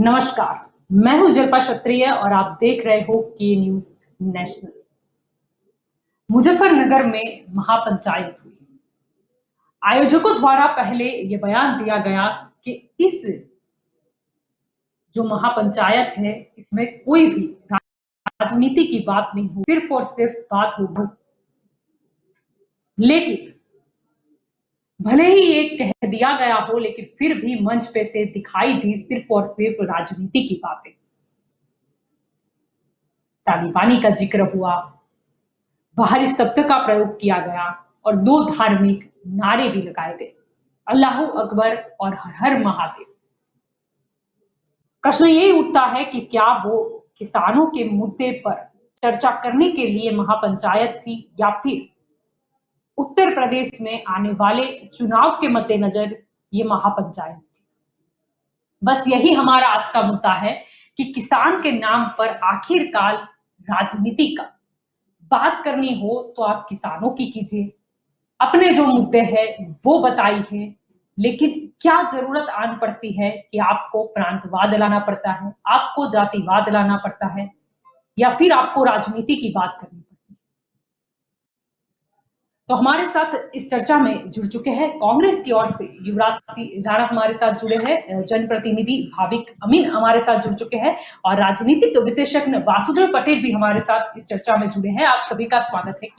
नमस्कार, मैं हूं जल्पा क्षत्रिय और आप देख रहे हो के न्यूज नेशनल। मुजफ्फरनगर में महापंचायत हुई। आयोजकों द्वारा पहले यह बयान दिया गया कि इस जो महापंचायत है इसमें कोई भी राजनीति की बात नहीं हो, सिर्फ और सिर्फ बात होगी। लेकिन भले ही ये कह दिया गया हो, लेकिन फिर भी मंच पे से दिखाई दी सिर्फ और सिर्फ राजनीति की बातें। तालिबानी का जिक्र हुआ, बाहरी शब्द का प्रयोग किया गया और दो धार्मिक नारे भी लगाए गए, अल्लाहू अकबर और हर हर महादेव। प्रश्न यही उठता है कि क्या वो किसानों के मुद्दे पर चर्चा करने के लिए महापंचायत थी या फिर उत्तर प्रदेश में आने वाले चुनाव के मद्देनजर ये महापंचायत थी। बस यही हमारा आज का मुद्दा है कि किसान के नाम पर आखिरकार राजनीति का बात करनी हो तो आप किसानों की कीजिए, अपने जो मुद्दे हैं वो बताइए, लेकिन क्या जरूरत आन पड़ती है कि आपको प्रांतवाद लाना पड़ता है, आपको जातिवाद लाना पड़ता है या फिर आपको राजनीति की बात करनी पड़ती है। तो हमारे साथ इस चर्चा में जुड़ चुके हैं कांग्रेस की ओर से युवराज सिंह राणा हमारे साथ जुड़े हैं, जनप्रतिनिधि भाविक अमीन हमारे साथ जुड़ चुके हैं और राजनीतिक विशेषज्ञ वासुदेव पटेल भी हमारे साथ इस चर्चा में जुड़े हैं। आप सभी का स्वागत है।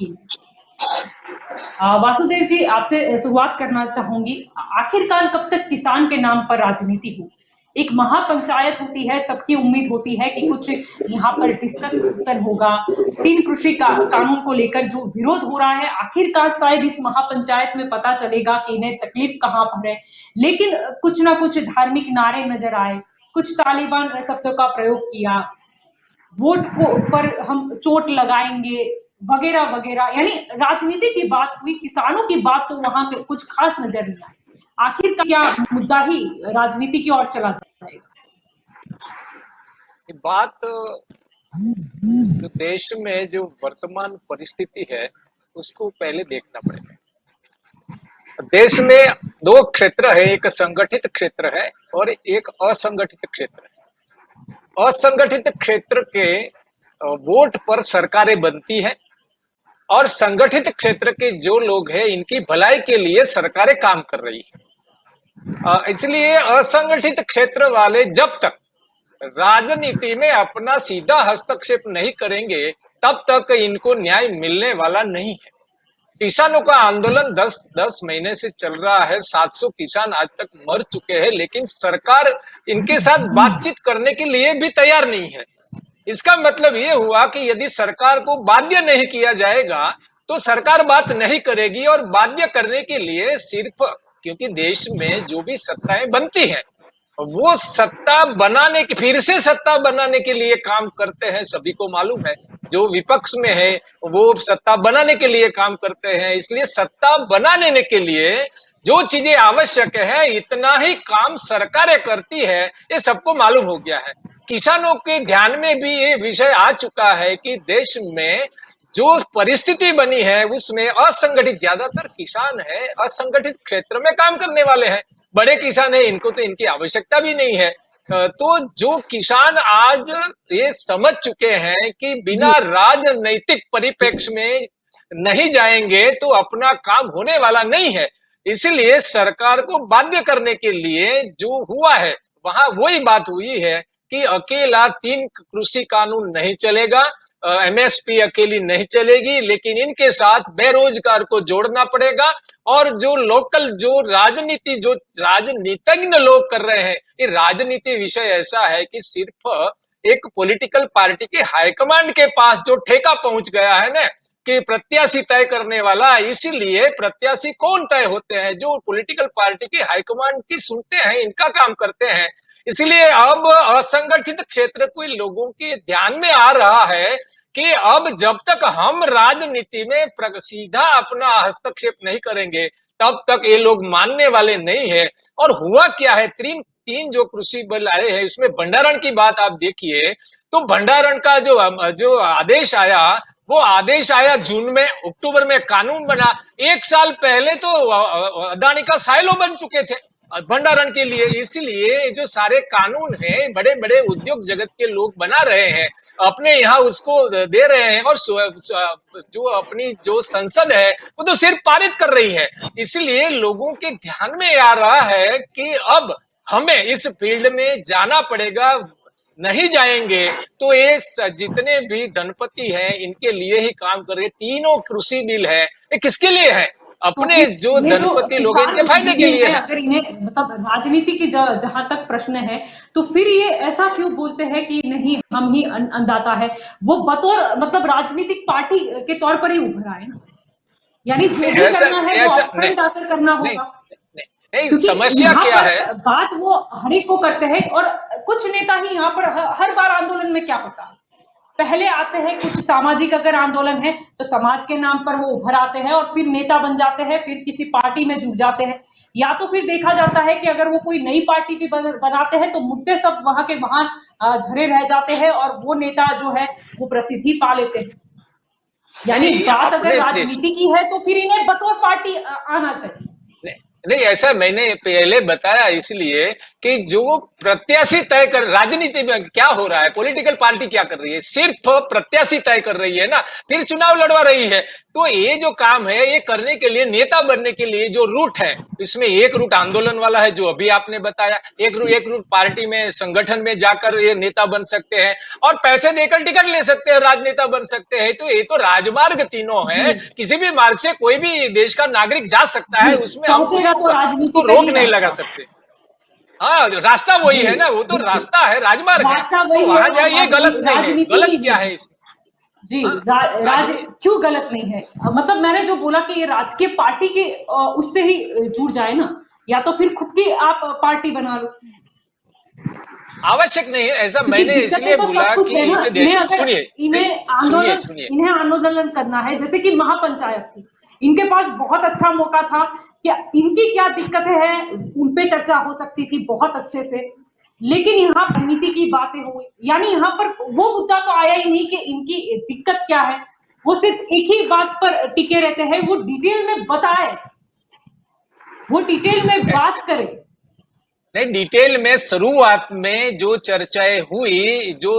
वासुदेव जी, आपसे शुरुआत करना चाहूंगी। आखिरकार कब तक किसान के नाम पर राजनीति हो? एक महापंचायत होती है, सबकी उम्मीद होती है कि कुछ यहाँ पर डिस्कशन होगा। 3 कृषि कानून को लेकर जो विरोध हो रहा है, आखिरकार शायद इस महापंचायत में पता चलेगा कि इन्हें तकलीफ कहाँ पर है। लेकिन कुछ ना कुछ धार्मिक नारे नजर आए, कुछ तालिबान शब्दों का प्रयोग किया, वोट को पर हम चोट लगाएंगे वगैरह वगैरह, यानी राजनीति की बात हुई, किसानों की बात तो वहां पे कुछ खास नजर नहीं आई। आखिर का क्या मुद्दा ही राजनीति की ओर चला जाएगा? ये बात जो देश में जो वर्तमान परिस्थिति है उसको पहले देखना पड़ेगा। देश में 2 क्षेत्र है, एक संगठित क्षेत्र है और एक असंगठित क्षेत्र है। असंगठित क्षेत्र के वोट पर सरकारें बनती हैं और संगठित क्षेत्र के जो लोग हैं इनकी भलाई के लिए सरकारें काम कर रही हैं। इसलिए असंगठित क्षेत्र वाले जब तक राजनीति में अपना सीधा हस्तक्षेप नहीं करेंगे तब तक इनको न्याय मिलने वाला नहीं है। किसानों का आंदोलन 10 महीने से चल रहा है, 700 किसान आज तक मर चुके हैं, लेकिन सरकार इनके साथ बातचीत करने के लिए भी तैयार नहीं है। इसका मतलब ये हुआ कि यदि सरकार को बाध्य नहीं किया जाएगा तो सरकार बात नहीं करेगी, और बाध्य करने के लिए सिर्फ, क्योंकि देश में जो भी सत्ताएं बनती हैं वो सत्ता बनाने की, फिर से सत्ता बनाने के लिए काम करते हैं, सभी को मालूम है। जो विपक्ष में है वो सत्ता बनाने के लिए काम करते हैं, इसलिए सत्ता बनाने के लिए जो चीजें आवश्यक है इतना ही काम सरकारें करती है, ये सबको मालूम हो गया है। किसानों के ध्यान में भी ये विषय आ चुका है कि देश में जो परिस्थिति बनी है उसमें असंगठित, ज्यादातर किसान है असंगठित क्षेत्र में काम करने वाले हैं। बड़े किसान है, इनको तो इनकी आवश्यकता भी नहीं है। तो जो किसान आज ये समझ चुके हैं कि बिना राजनैतिक परिप्रेक्ष्य में नहीं जाएंगे तो अपना काम होने वाला नहीं है, इसलिए सरकार को बाध्य करने के लिए जो हुआ है वहां वही बात हुई है कि अकेला 3 कृषि कानून नहीं चलेगा, एमएसपी अकेली नहीं चलेगी, लेकिन इनके साथ बेरोजगार को जोड़ना पड़ेगा। और जो लोकल जो राजनीति, जो राजनीतिज्ञ लोग कर रहे हैं, ये राजनीति विषय ऐसा है कि सिर्फ एक पॉलिटिकल पार्टी के हाईकमांड के पास जो ठेका पहुंच गया है ना कि प्रत्याशी तय करने वाला, इसीलिए प्रत्याशी कौन तय होते हैं? जो पॉलिटिकल पार्टी के हाईकमांड की सुनते हैं, इनका काम करते हैं। इसलिए अब असंगठित क्षेत्र के लोगों के ध्यान में आ रहा है कि अब जब तक हम राजनीति में सीधा अपना हस्तक्षेप नहीं करेंगे तब तक ये लोग मानने वाले नहीं है। और हुआ क्या है, 3 जो कृषि बिल आए हैं इसमें भंडारण की बात आप देखिए तो भंडारण का जो आदेश आया, वो आदेश आया जून में, अक्टूबर में कानून बना। 1 साल पहले तो अदानी का साइलो बन चुके थे, भंडारण के लिए। इसीलिए जो सारे कानून हैं बड़े बड़े उद्योग जगत के लोग बना रहे हैं, अपने यहाँ उसको दे रहे हैं, और जो अपनी जो संसद है वो तो सिर्फ पारित कर रही है। इसलिए लोगों के ध्यान में आ रहा है कि अब हमें इस फील्ड में जाना पड़ेगा, नहीं जाएंगे तो ये जितने भी धनपति हैं इनके लिए ही काम कर रहे। तीनों कृषि बिल है, ये किसके लिए है? तो अपने फिर जो ये जो धनपति लोग हैं किसान इनके फायदे के बिल लिए है, है। अगर इन्हें मतलब राजनीति की जहां तक प्रश्न है, तो फिर ये ऐसा क्यों बोलते हैं कि नहीं हम ही अन्नदाता है? वो बतौर मतलब राजनीतिक पार्टी के तौर पर ही उभरा है ना, यानी जो भी ऐसा करना है वो ऐसा नहीं अपफ्रंट आकर करना नहीं होगा। नहीं नहीं, क्योंकि समस्या यहाँ क्या है? पर बात वो हर एक को करते हैं, और कुछ नेता ही यहाँ पर हर बार आंदोलन में क्या होता है, पहले आते हैं कुछ सामाजिक अगर आंदोलन है तो समाज के नाम पर वो उभर आते हैं और फिर नेता बन जाते हैं, फिर किसी पार्टी में जुड़ जाते हैं, या तो फिर देखा जाता है कि अगर वो कोई नई पार्टी भी बनाते हैं तो मुद्दे सब वहां के वहां धरे रह जाते हैं और वो नेता जो है वो प्रसिद्धि पा लेते हैं। यानी नहीं, बात अगर अपने देश राजनीति की है तो फिर इन्हें बतौर पार्टी आना चाहिए। नहीं, नहीं, ऐसा मैंने पहले बताया, इसलिए कि जो प्रत्याशी तय कर, राजनीति में क्या हो रहा है, पॉलिटिकल पार्टी क्या कर रही है, सिर्फ प्रत्याशी तय कर रही है ना, फिर चुनाव लड़वा रही है। तो ये जो काम है ये करने के लिए, नेता बनने के लिए जो रूट है, इसमें एक रूट आंदोलन वाला है जो अभी आपने बताया, एक रूट पार्टी में संगठन में जाकर ये नेता बन सकते हैं और पैसे देकर टिकट ले सकते हैं, राजनेता बन सकते हैं। तो ये तो राजमार्ग तीनों है, जी किसी भी मार्ग से कोई भी देश का नागरिक जा सकता जी, है, उसमें हम पहुंचेगा तो उसको राजनीति का रोक ही नहीं लगा रास्ता। सकते। हाँ, रास्ता वही जी है ना, वो तो बिल्कुल, रास्ता है, राजमार्ग है, रास्ता तो वही है वहां और जाइए, गलत नहीं है। राजनीति गलत ही क्या वो है। है इसमें? जी हाँ, राज राजनीति क्यों गलत नहीं है? मतलब मैंने जो बोला कि ये राजकीय पार्टी के उससे ही जुड़ जाए ना, या तो फिर खुद की आप पार्टी बना लो। आवश्यक नहीं है, ऐसा क्योंकि मैंने दिक्कतें इसलिए तो बोला सब कुछ कि है ना, इसे देश, सुनिए, नहीं, सुनिए सुनिए, इन्हें आंदोलन करना है, जैसे कि महापंचायत थी, इनके पास बहुत अच्छा मौका था कि इनकी क्या दिक्कतें हैं उन पे चर्चा हो सकती थी बहुत अच्छे से, लेकिन यहाँ राजनीति की बातें हुई, यानी यहाँ पर वो मुद्दा तो आया ही नहीं कि इनकी दिक्कत क्या है, वो सिर्फ एक ही बात पर टिके रहते हैं, वो डिटेल में बताए, वो डिटेल में बात करे। नहीं, डिटेल में शुरुआत में जो चर्चाएं हुई, जो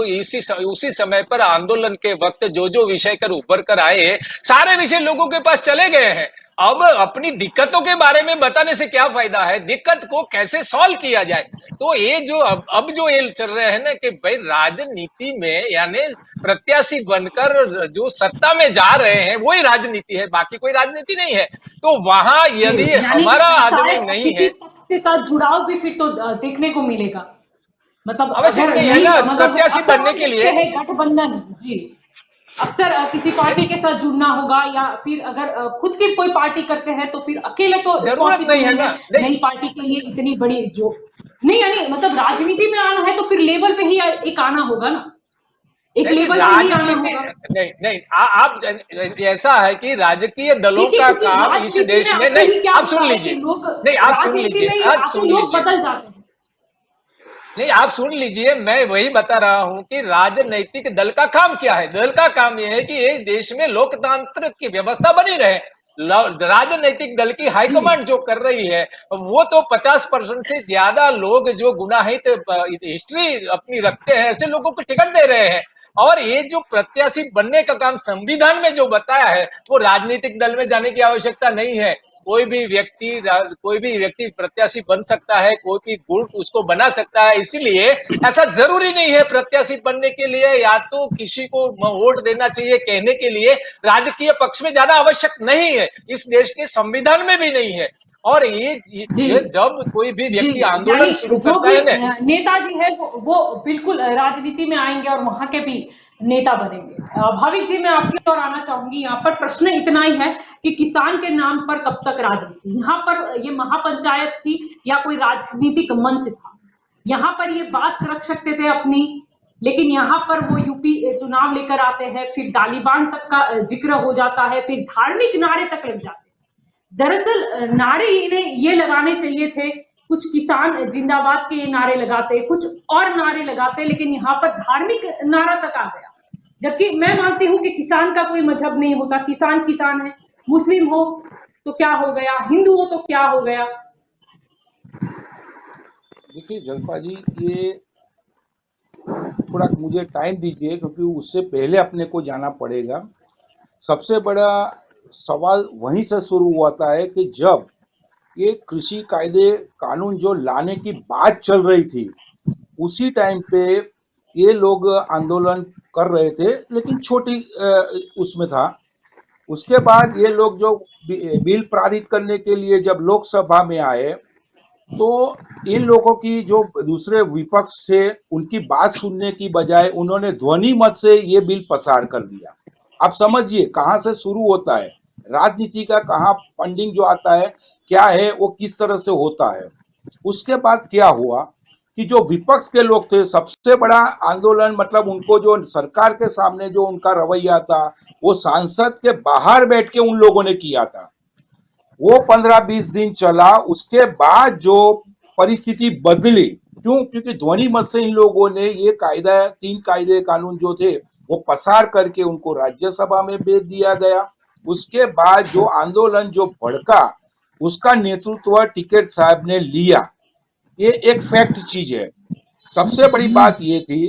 उसी समय पर आंदोलन के वक्त जो जो विषय कर उभर कर आए, सारे विषय लोगों के पास चले गए हैं। अब अपनी दिक्कतों के बारे में बताने से क्या फायदा है, दिक्कत को कैसे सॉल्व किया जाए। तो ये जो अब जो ये चल रहे हैं ना कि भाई राजनीति में, यानी प्रत्याशी बनकर जो सत्ता में जा रहे हैं वही राजनीति है, बाकी कोई राजनीति नहीं है। तो वहां जी, यदि यानी हमारा आदमी शायद नहीं किसी है, पक्ष के साथ जुड़ाव भी फिर तो देखने को मिलेगा। मतलब आवश्यक अगर नहीं है नहीं, ना मतलब प्रत्याशी अक्सर बनने हम के देखते लिए। हैं गठबंधन। जी, अक्सर किसी पार्टी नहीं, के साथ जुड़ना होगा, या फिर अगर खुद की कोई पार्टी करते हैं तो फिर अकेले तो जरूरत पॉसिबल नहीं है नहीं ना, है, नहीं, नई पार्टी के लिए इतनी बड़ी जो नहीं, यानी मतलब राजनीति में आना है तो फिर लेवल पे ही एक आना होगा ना, एक नहीं, नहीं, लेवल पे ही आना राजनीति, होगा। नहीं नहीं, आप, ऐसा है कि राजकीय दलों देखिए का क्योंकि काम इस राजनीति में देश में आते नहीं। ही क्या आप होता सुन है कि लीजिए, लोग नहीं, आप सुन राजनीति लीजिए, में आप आके सुन लोग लीजिए, बदल जाते हैं। नहीं, आप सुन लीजिए, मैं वही बता रहा हूं कि राजनैतिक दल का काम क्या है। दल का काम यह है कि ये देश में लोकतंत्र की व्यवस्था बनी रहे। राजनैतिक दल की जी हाईकमांड जो कर रही है, वो तो 50% से ज्यादा लोग जो गुनाहित हिस्ट्री अपनी रखते हैं, ऐसे लोगों को टिकट दे रहे हैं। और ये जो प्रत्याशी बनने का काम संविधान में जो बताया है, वो राजनीतिक दल में जाने की आवश्यकता नहीं है। कोई भी व्यक्ति प्रत्याशी बन सकता है, कोई भी गुट उसको बना सकता है। इसीलिए ऐसा जरूरी नहीं है प्रत्याशी बनने के लिए या तो किसी को वोट देना चाहिए कहने के लिए राजकीय पक्ष में जाना आवश्यक नहीं है, इस देश के संविधान में भी नहीं है। और जी ये जब कोई भी जी, व्यक्ति यानी आंदोलन शुरू जो करता भी है ना, नेताजी है वो बिल्कुल राजनीति में आएंगे और वहां के भी नेता बनेंगे। भाविक जी, मैं आपकी ओर आना चाहूंगी। यहाँ पर प्रश्न इतना ही है कि किसान के नाम पर कब तक राजनीति? यहाँ पर ये महापंचायत थी या कोई राजनीतिक मंच था? यहाँ पर ये बात रख सकते थे अपनी, लेकिन यहाँ पर वो यूपी चुनाव लेकर आते हैं, फिर तालिबान तक का जिक्र हो जाता है, फिर धार्मिक नारे तक लग जाते हैं। दरअसल नारे इन्हें ये लगाने चाहिए थे, कुछ किसान जिंदाबाद के नारे लगाते, कुछ और नारे लगाते, लेकिन यहाँ पर धार्मिक नारा तक आ गया। जबकि मैं मानती हूँ कि किसान का कोई मजहब नहीं होता, किसान किसान है, मुस्लिम हो तो क्या हो गया, हिंदू हो तो क्या हो गया। देखिए जलपा जी, ये थोड़ा मुझे टाइम दीजिए क्योंकि उससे पहले अपने को जाना पड़ेगा। सबसे बड़ा सवाल वहीं से शुरू हुआ है कि जब ये कृषि कायदे कानून जो लाने की बात चल रही थी, उसी टाइम पे ये लोग आंदोलन कर रहे थे, लेकिन छोटी उसमें था। उसके बाद ये लोग जो बिल पारित करने के लिए जब लोकसभा में आए, तो इन लोगों की जो दूसरे विपक्ष थे, उनकी बात सुनने की बजाय उन्होंने ध्वनि मत से ये बिल पसार कर दिया। आप समझिए कहां से शुरू होता है राजनीति का, कहां फंडिंग जो आता है, क्या है वो, किस तरह से होता है। उसके बाद क्या हुआ कि जो विपक्ष के लोग थे, सबसे बड़ा आंदोलन मतलब उनको जो सरकार के सामने जो उनका रवैया था, वो सांसद के बाहर बैठ के उन लोगों ने किया था। वो 15-20 दिन चला। उसके बाद जो परिस्थिति बदली, क्यों? क्योंकि ध्वनि मत से इन लोगों ने ये कायदा, 3 कायदे कानून जो थे वो पसार करके उनको राज्यसभा में भेज दिया गया। उसके बाद जो आंदोलन जो भड़का, उसका नेतृत्व टिकैत साहब ने लिया। ये एक फैक्ट चीज है। सबसे बड़ी बात ये थी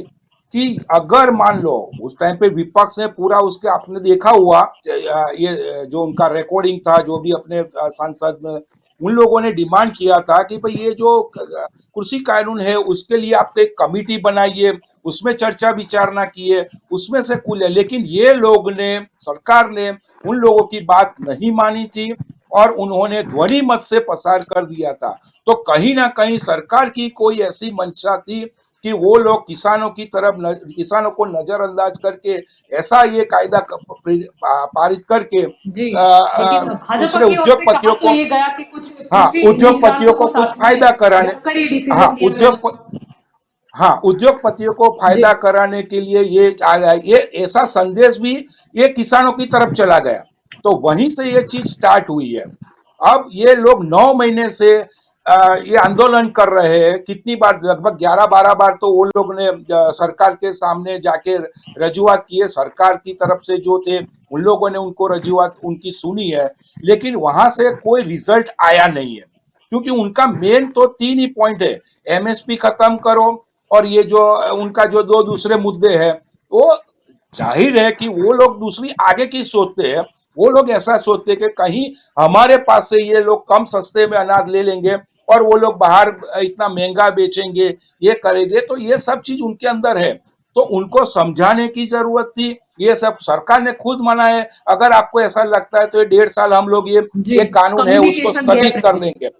कि अगर मान लो उस टाइम पे विपक्ष ने पूरा, उसके आपने देखा हुआ ये जो उनका रिकॉर्डिंग था, जो भी अपने सांसद में उन लोगों ने डिमांड किया था कि भाई ये जो कृषि कानून है उसके लिए आप एक कमिटी बनाइए, उसमें चर्चा विचारणा किए, उसमें से कुल है। लेकिन ये लोग ने, सरकार ने उन लोगों की बात नहीं मानी थी और उन्होंने ध्वनि मत से पसार कर दिया था। तो कहीं ना कहीं सरकार की कोई ऐसी मंशा थी कि वो लोग किसानों की तरफ किसानों को नजरअंदाज करके ऐसा ये कायदा पारित करके जी, लेकिन भाजपा दूसरे की ओर से कहा उद्योगपतियों तो को, ये गया कि कुछ हाँ, कृषि उद्योगपतियों निष्णातों को को कुछ साथ में फायदा कराने, रखकर ये हाँ, डिसीजन लिया गया। हाँ, उद्योगपतियों को जी, फायदा कराने के लिए ये आ गया। ये ऐसा संदेश भी ये किसानों की तरफ चला गया। तो वहीं से ये चीज स्टार्ट हुई है। अब ये लोग 9 महीने से ये आंदोलन कर रहे हैं। कितनी बार, लगभग 11-12 बार तो वो लोग ने सरकार के सामने जाके रजूआत की है। सरकार की तरफ से जो थे उन लोगों ने उनको रजूआत उनकी सुनी है, लेकिन वहां से कोई रिजल्ट आया नहीं है। क्योंकि उनका मेन तो 3 ही पॉइंट है, एमएसपी खत्म करो और ये जो उनका जो 2 दूसरे मुद्दे हैं। वो जाहिर है कि वो लोग दूसरी आगे की सोचते हैं। वो लोग ऐसा सोचते हैं कि कहीं हमारे पास से ये लोग कम सस्ते में अनाज ले लेंगे और वो लोग बाहर इतना महंगा बेचेंगे, ये करेंगे। तो ये सब चीज उनके अंदर है। तो उनको समझाने की जरूरत थी। ये सब सरकार ने खुद मना है। अगर आपको ऐसा लगता है तो ये 1.5 साल हम लोग जी, ये कानून है उसको कम्युनिकेशन गैप स्थगित कर रहेगा। देंगे।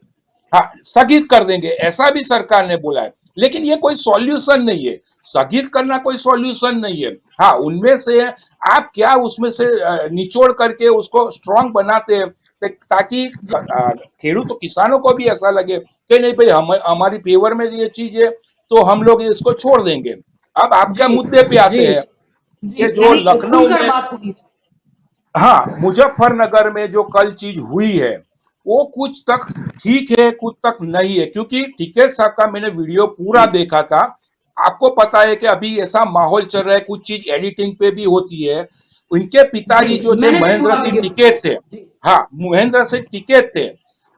हाँ, स्थगित कर देंगे, ऐसा भी सरकार ने बोला है। लेकिन ये कोई सॉल्यूशन नहीं है। स्थगित करना कोई सॉल्यूशन नहीं है। हाँ, उनमें से आप क्या उसमें से निचोड़ करके उसको स्ट्रांग बनाते हैं, ताकि खेडूत तो किसानों को भी ऐसा लगे कि नहीं भाई, हम हमारी फेवर में ये चीज है तो हम लोग इसको छोड़ देंगे। अब आपका जी, मुद्दे पे जी, आते हैं जी, कि जो यानी लखनऊ खुलकर में, बात होगी। हाँ, मुजफ्फरनगर में जो कल चीज हुई है, वो कुछ तक ठीक है, कुछ तक नहीं है। क्योंकि टिकैत साहब का मैंने वीडियो पूरा देखा था। आपको पता है कि अभी ऐसा माहौल चल रहा है, कुछ चीज एडिटिंग पे भी होती है। उनके जी, पिताजी जो थे, मैंने भी महेंद्र पूरा सिंह वीडियो टिकैत थे। जी, हाँ, महेंद्र सिंह टिकैत थे।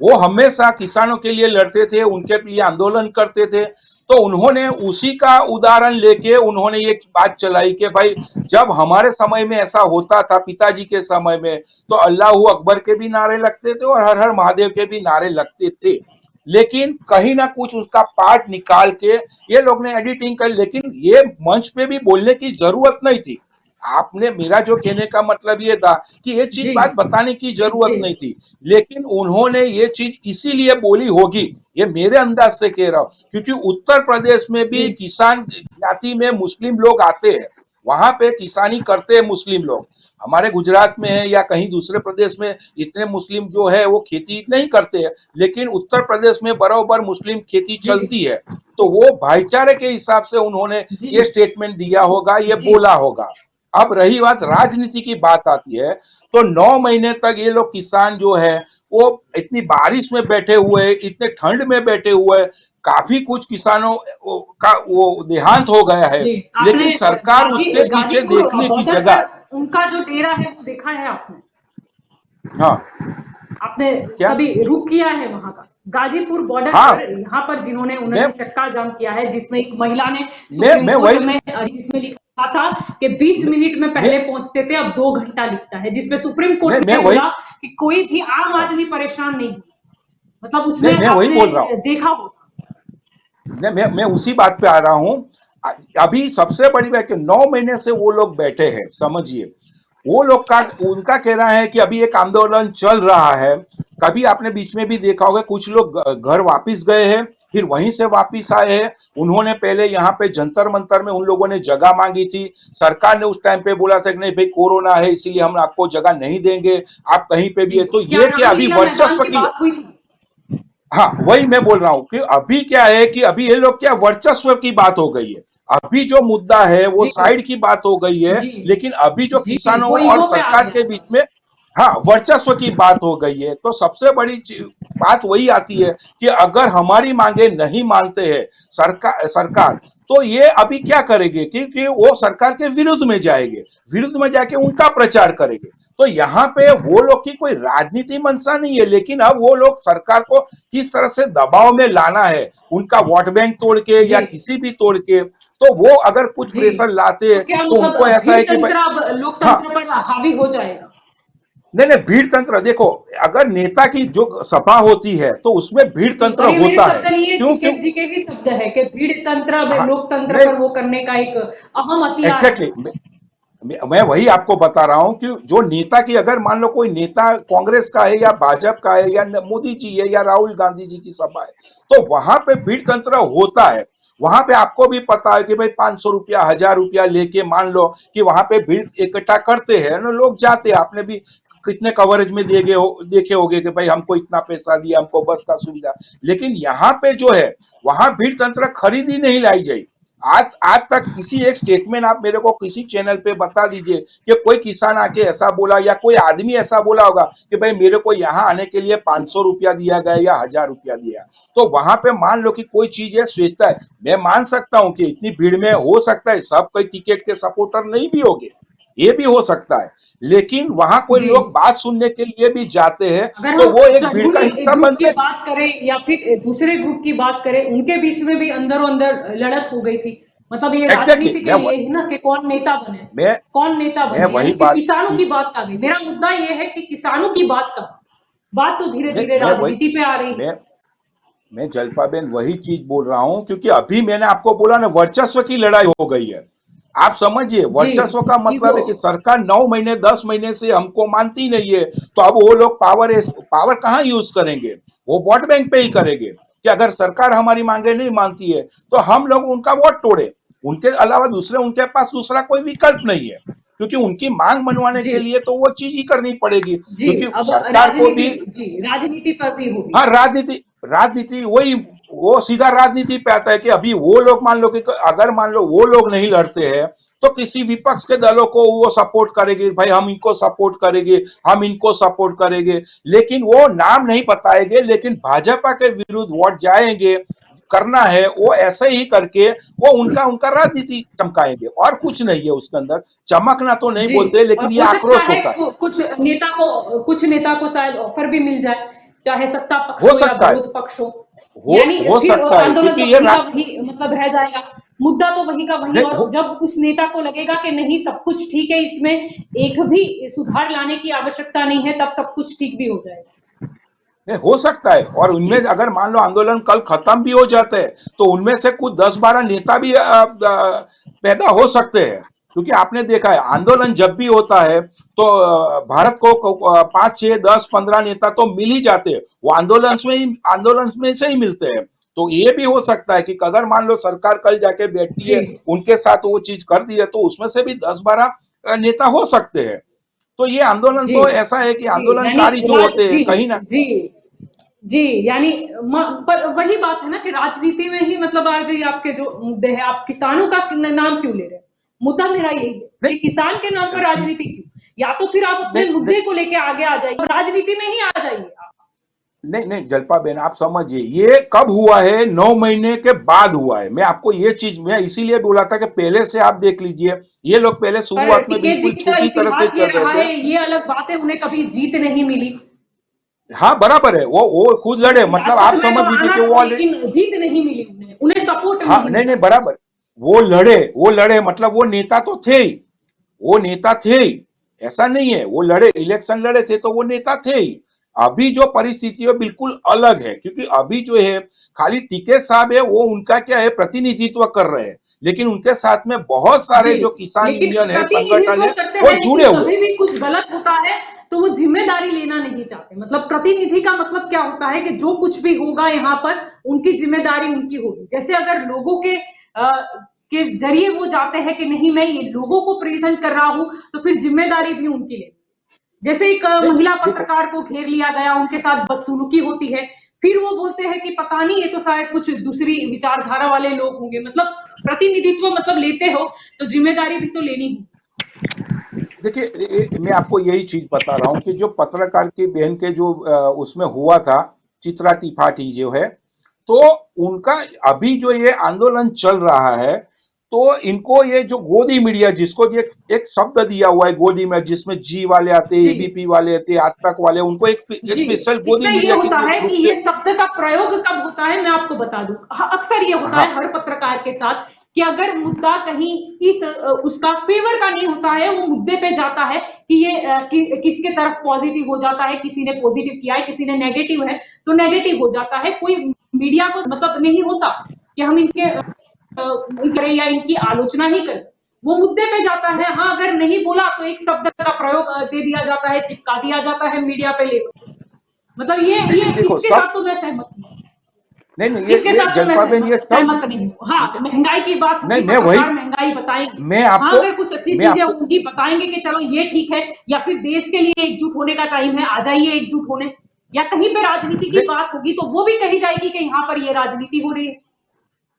वो हमेशा किसानों के लिए लड़ते थे, उनके लिए आंदोलन करते थे। तो उन्होंने उसी का उदाहरण लेके उन्होंने ये बात चलाई कि भाई, जब हमारे समय में ऐसा होता था, पिताजी के समय में, तो अल्लाह अकबर के भी नारे लगते थे और हर हर महादेव के भी नारे लगते थे। लेकिन कहीं ना कुछ उसका पार्ट निकाल के ये लोग ने एडिटिंग कर। लेकिन ये मंच पे भी बोलने की जरूरत नहीं थी। आपने, मेरा जो कहने का मतलब ये था कि ये चीज जी, बात बताने की जरूरत जी, नहीं थी। लेकिन उन्होंने ये चीज इसीलिए बोली होगी, ये मेरे अंदाज से कह रहा हूं, क्योंकि उत्तर प्रदेश में भी जी, किसान जाति में मुस्लिम लोग आते हैं। वहां पे किसानी करते हैं मुस्लिम लोग। हमारे गुजरात में है या कहीं दूसरे प्रदेश में इतने मुस्लिम जो है वो खेती नहीं करते हैं, लेकिन उत्तर प्रदेश में बराबर मुस्लिम खेती जी, चलती है। तो वो भाईचारे के हिसाब से उन्होंने जी, ये स्टेटमेंट दिया होगा, ये जी, बोला होगा। अब रही बात राजनीति की, बात आती है तो 9 महीने तक ये लोग किसान जो है वो इतनी बारिश में बैठे हुए, इतने ठंड में बैठे हुए, काफी कुछ किसानों का वो देहांत हो गया है। जी। लेकिन आपने सरकार उसके पीछे गाजीपुर देखने की बॉर्डर जगह, पर उनका जो डेरा है वो देखा है आपने? हाँ, आपने क्या? कभी रुक किया है वहां का? गाजीपुर बॉर्डर हाँ, पर यहाँ पर जिन्होंने मैं उन्होंने चक्का जाम किया है, जिसमें एक महिला ने मैं सुप्रीम मैं कोर्ट वही में जिसमें लिखा था कि 20 मैं मिनट में मैं पहले पहुंचते थे, अब 2 घंटा लिखता है, जिसमें सुप्रीम कोर्ट मैं ने वही बोला कि कोई भी आम हाँ, आदमी परेशान नहीं हुआ। मतलब नहीं उसमें मैं वही आपने बोल रहा हूँ। देखा होगा। नहीं मैं उसी बात पे आ रहा हूँ। अभी सबसे बड़ी बात कि 9 महीने से वो लोग बैठे हैं, समझिए। वो लोग का उनका कहना है कि अभी एक आंदोलन चल रहा है। कभी आपने बीच में भी देखा होगा कुछ लोग घर वापस गए हैं, फिर वहीं से वापस आए हैं। उन्होंने पहले यहाँ पे जंतर मंतर में उन लोगों ने जगह मांगी थी। सरकार ने उस टाइम पे बोला था कि नहीं भाई कोरोना है इसीलिए हम आपको जगह नहीं देंगे, आप कहीं पे भी जी, है। तो क्या ये क्या अभी रामलीला मैदान वर्चस्व की की, बात हुई थी? हाँ वही मैं बोल रहा हूं कि अभी क्या है कि अभी ये लोग क्या वर्चस्व की बात हो गई है। अभी जो मुद्दा है वो जी, साइड की बात हो गई है, जी, लेकिन अभी जो जी, किसानों वो और ईगो पे आ सरकार गया। के बीच में हाँ वर्चस्व की बात हो गई है। तो सबसे बड़ी बात वही आती है कि अगर हमारी मांगे नहीं मानते हैं सरकार तो ये अभी क्या करेंगे, क्योंकि वो सरकार के विरुद्ध में जाएंगे, विरुद्ध में जाके उनका प्रचार करेंगे। तो यहाँ पे वो लोग की कोई राजनीति मंशा नहीं है, लेकिन अब वो लोग सरकार को किस तरह से दबाव में लाना है, उनका वोट बैंक तोड़ के या जी, किसी भी तोड़ के। तो वो अगर कुछ जी। प्रेशर लाते तो क्या तो मतलब उनको ऐसा भीड़ है कि भाई तंत्र अब हाँ, लोकतंत्र पर हावी हो जाएगा? नहीं नहीं भीड़ तंत्र देखो, अगर नेता की जो सभा होती है तो उसमें भीड़ जी, तंत्र और ये मेरे होता है। शब्द नहीं है, क्यों क्यों टिकैत जी के ही शब्द है कि भीड़ तंत्र अब हाँ, लोकतंत्र नहीं पर वो करने का एक अहम हथियार है। एग्जैक्टली मैं वही आपको बता रहा हूं कि जो नेता की, अगर मान लो कोई नेता कांग्रेस का है या भाजपा का है या मोदी जी है या राहुल गांधी जी की सभा है, तो वहां पे भीड़ तंत्र होता है। वहां पे आपको भी पता है कि भाई 500 रुपया 1000 रुपया लेके मान लो कि वहां पे भीड़ इकट्ठा करते हैं ना, लोग जाते हैं। आपने भी कितने कवरेज में देखे होंगे कि भाई हमको इतना पैसा दिया, हमको बस का सुविधा। लेकिन यहाँ पे जो है वहां भीड़ तंत्र खरीदी नहीं लाई जाए। आज तक किसी एक स्टेटमेंट आप मेरे को किसी चैनल पे बता दीजिए कि कोई किसान आके ऐसा बोला या कोई आदमी ऐसा बोला होगा कि भाई मेरे को यहाँ आने के लिए 500 रुपया दिया गया या 1000 रुपया दिया। तो वहां पे मान लो कि कोई चीज है स्वेच्छा है, मैं मान सकता हूं कि इतनी भीड़ में हो सकता है सब कोई टिकट के सपोर्टर नहीं भी होंगे, ये भी हो सकता है। लेकिन वहां कोई जी, लोग बात सुनने के लिए भी जाते हैं, अगर तो हम वो एक भीड़ का चरमुनी हिस्सा ग्रुप की बनते। बात करें या फिर दूसरे ग्रुप की बात करें, उनके बीच में भी अंदरों अंदर लड़त हो गई थी। मतलब ये एग्जैक्टली राजनीति के लिए है ना कि कौन नेता बने, मैं कौन नेता मैं बने, वही यानी कि बात किसानों की बात आ गई। मेरा मुद्दा ये है कि किसानों की बात का बात तो धीरे नहीं धीरे मैं वही राजनीति पे आ रही है। मैं मैं जलपा बेन वही चीज बोल रहा हूं, क्योंकि अभी मैंने आपको बोला ना वर्चस्व की लड़ाई हो गई है। आप समझिए जी, वर्चस्व का मतलब ईगो। है कि सरकार 9 महीने 10 महीने से हमको मानती नहीं है, तो अब वो लोग पावर कहाँ यूज करेंगे, वो वोट बैंक पे ही करेंगे कि अगर सरकार हमारी मांगे नहीं मानती है तो हम लोग उनका वोट तोड़े। उनके अलावा दूसरे उनके पास दूसरा कोई विकल्प नहीं है, क्योंकि उनकी मांग मनवाने जी, के लिए तो वो चीज ही करनी पड़ेगी, जी, क्योंकि अब सरकार को राजनीति, भी जी, राजनीति पर भी होगी। हाँ राजनीति राजनीति वही वो सीधा राजनीति पे आता है कि अभी वो लोग मान लो कि अगर मान लो वो लोग नहीं लड़ते हैं तो किसी विपक्ष के दलों को वो सपोर्ट करेंगे, भाई हम इनको सपोर्ट करेंगे, हम इनको सपोर्ट करेंगे। लेकिन वो नाम नहीं बताएंगे, लेकिन भाजपा के विरुद्ध वोट जाएंगे, करना है वो ऐसे ही करके वो उनका उनका राजनीति चमकाएंगे, और कुछ नहीं है उसके अंदर। चमकना तो नहीं जी, बोलते, और लेकिन ये हो सकता आक्रोश है होता है। कुछ नेता को शायद ऑफर भी मिल जाए, चाहे सत्ता पक्ष हो हो या सकता है, विरोध पक्ष हो। यानी हो फिर सकता है, आंदोलन तो क्योंकि वहीं का वहीं मतलब रह जाएगा, मुद्दा तो वहीं का वहीं। नहीं और जब उस नेता को लगेगा कि नहीं सब कुछ ठीक है, इसमें एक भी सुधार लाने की आवश्यकता नहीं है, तब सब कुछ ठीक भी हो जाएगा। नहीं हो सकता है। और उनमें अगर मान लो आंदोलन कल खत्म भी हो जाते हैं तो उनमें से कुछ 10-12 नेता भी पैदा हो सकते हैं, क्योंकि आपने देखा है आंदोलन जब भी होता है तो भारत को 5 6 10 15 नेता तो मिल ही जाते हैं, वो आंदोलन में से ही मिलते हैं। तो ये भी हो सकता है कि अगर मान लो सरकार कल जाके बैठती जी, है उनके साथ वो चीज कर दी है तो उसमें से भी 10-12 नेता हो सकते हैं। तो ये आंदोलन जी, तो ऐसा है कि जी, यानी आंदोलनकारी जो होते हैं जी, कहीं ना जी, जी, यानी पर वही बात है ना कि राजनीति में ही मतलब आज ये आपके जो मुद्दे हैं, आप किसानों का नाम क्यों ले रहे हैं? मुद्दा मेरा यही है कि किसान के नाम पर राजनीति क्यों? या तो फिर आप अपने नहीं नहीं मुद्दे को लेके आगे आ जाइए और राजनीति में ही आ जाइए आप। नहीं नहीं जलपा बेन आप समझिए ये कब हुआ है, 9 महीने के बाद हुआ है। मैं आपको ये चीज मैं इसीलिए बोला था कि पहले से आप देख लीजिए, ये लोग पहले पर शुरुआत में टिकैत जी बिल्कुल की का छोटी तरह से इतिहास ये कर रहा रहे थे। है, ये अलग बात है, उन्हें कभी जीत नहीं मिली। हाँ बराबर है, वो खुद लड़े, मतलब आप सियासत में तो समझ लीजिए आना कि वो था, ऑलरेडी, लेकिन जीत नहीं मिली उन्हें, उन्हें सपोर्ट हाँ नहीं नहीं मिला। नहीं बराबर, वो लड़े मतलब वो नेता तो थे ही, वो नेता थे ही, ऐसा नहीं है, वो लड़े, इलेक्शन लड़े थे तो वो नेता थे ही। अभी जो परिस्थिति है बिल्कुल अलग है, क्योंकि अभी जो है खाली टिकैत साहब है वो उनका क्या है प्रतिनिधित्व कर रहे हैं, लेकिन उनके साथ में बहुत जी, सारे जो किसान लेकिन यूनियन है, संगठन प्रतिनिधित्व है, करते वो हैं, जुड़े लेकिन हुए। कभी भी कुछ गलत होता है तो वो जिम्मेदारी लेना नहीं चाहते। मतलब प्रतिनिधि का मतलब क्या होता है कि जो कुछ भी होगा यहाँ पर उनकी जिम्मेदारी उनकी होगी। जैसे अगर लोगों के जरिए वो जाते हैं कि नहीं मैं ये लोगों को प्रेजेंट कर रहा हूं, तो फिर जिम्मेदारी भी उनकी ले। जैसे एक नहीं महिला देखो, पत्रकार को घेर लिया गया, उनके साथ बदसलूकी होती है, फिर वो बोलते हैं कि पता नहीं ये तो शायद कुछ दूसरी विचारधारा वाले लोग होंगे। मतलब प्रतिनिधित्व मतलब लेते हो तो जिम्मेदारी भी तो लेनी होगी। देखिए मैं आपको यही चीज बता रहा हूं कि जो पत्रकार की बहन के जो उसमें हुआ था, चित्रा त्रिपाठी जो है, तो उनका अभी जो ये आंदोलन चल रहा है, तो इनको ये जो गोदी मीडिया जिसको ये एक शब्द दिया हुआ है गोदी में, जिसमें जी वाले आते हैं, जी एबीपी वाले आते हैं, आज तक वाले, उनको एक जी, स्पेशल गोदी इसमें ये मीडिया के होता है रूप कि से। ये शब्द का प्रयोग कब होता है मैं आपको बता दूं। अक्सर ये होता हाँ है हर पत्रकार के साथ कि अगर मुद्दा कहीं इस उसका फेवर का नहीं होता है, वो मुद्दे पे जाता है कि ये किसके तरफ पॉजिटिव हो जाता है, किसी ने पॉजिटिव किया है, किसी ने नेगेटिव है तो नेगेटिव हो जाता है। कोई मीडिया को मतलब नहीं होता कि हम इनके करें या इनकी आलोचना ही करें, वो मुद्दे पे जाता है। हाँ, अगर नहीं बोला तो एक शब्द का प्रयोग दे दिया जाता है, चिपका दिया जाता है मीडिया पे लेकर। मतलब नहीं ये नहीं देखो इसके सब, साथ तो मैं सहमत नहीं हूँ। नहीं नहीं इसके ये साथ तो मैं जलपा बहन ये सब, सहमत नहीं हूँ। हाँ, महंगाई की बात नहीं होगी, मैं वही, पत्रकार महंगाई बताएंगे। मैं हाँ, आपको अगर कुछ अच्छी मैं चीजें आपको होंगी बताएंगे कि चलो ये ठीक है, या फिर देश के लिए एकजुट होने का टाइम है, आ जाइए एकजुट होने। या कहीं पे राजनीति की नहीं बात होगी तो वो भी कही जाएगी कि यहाँ पर ये राजनीति हो रही है।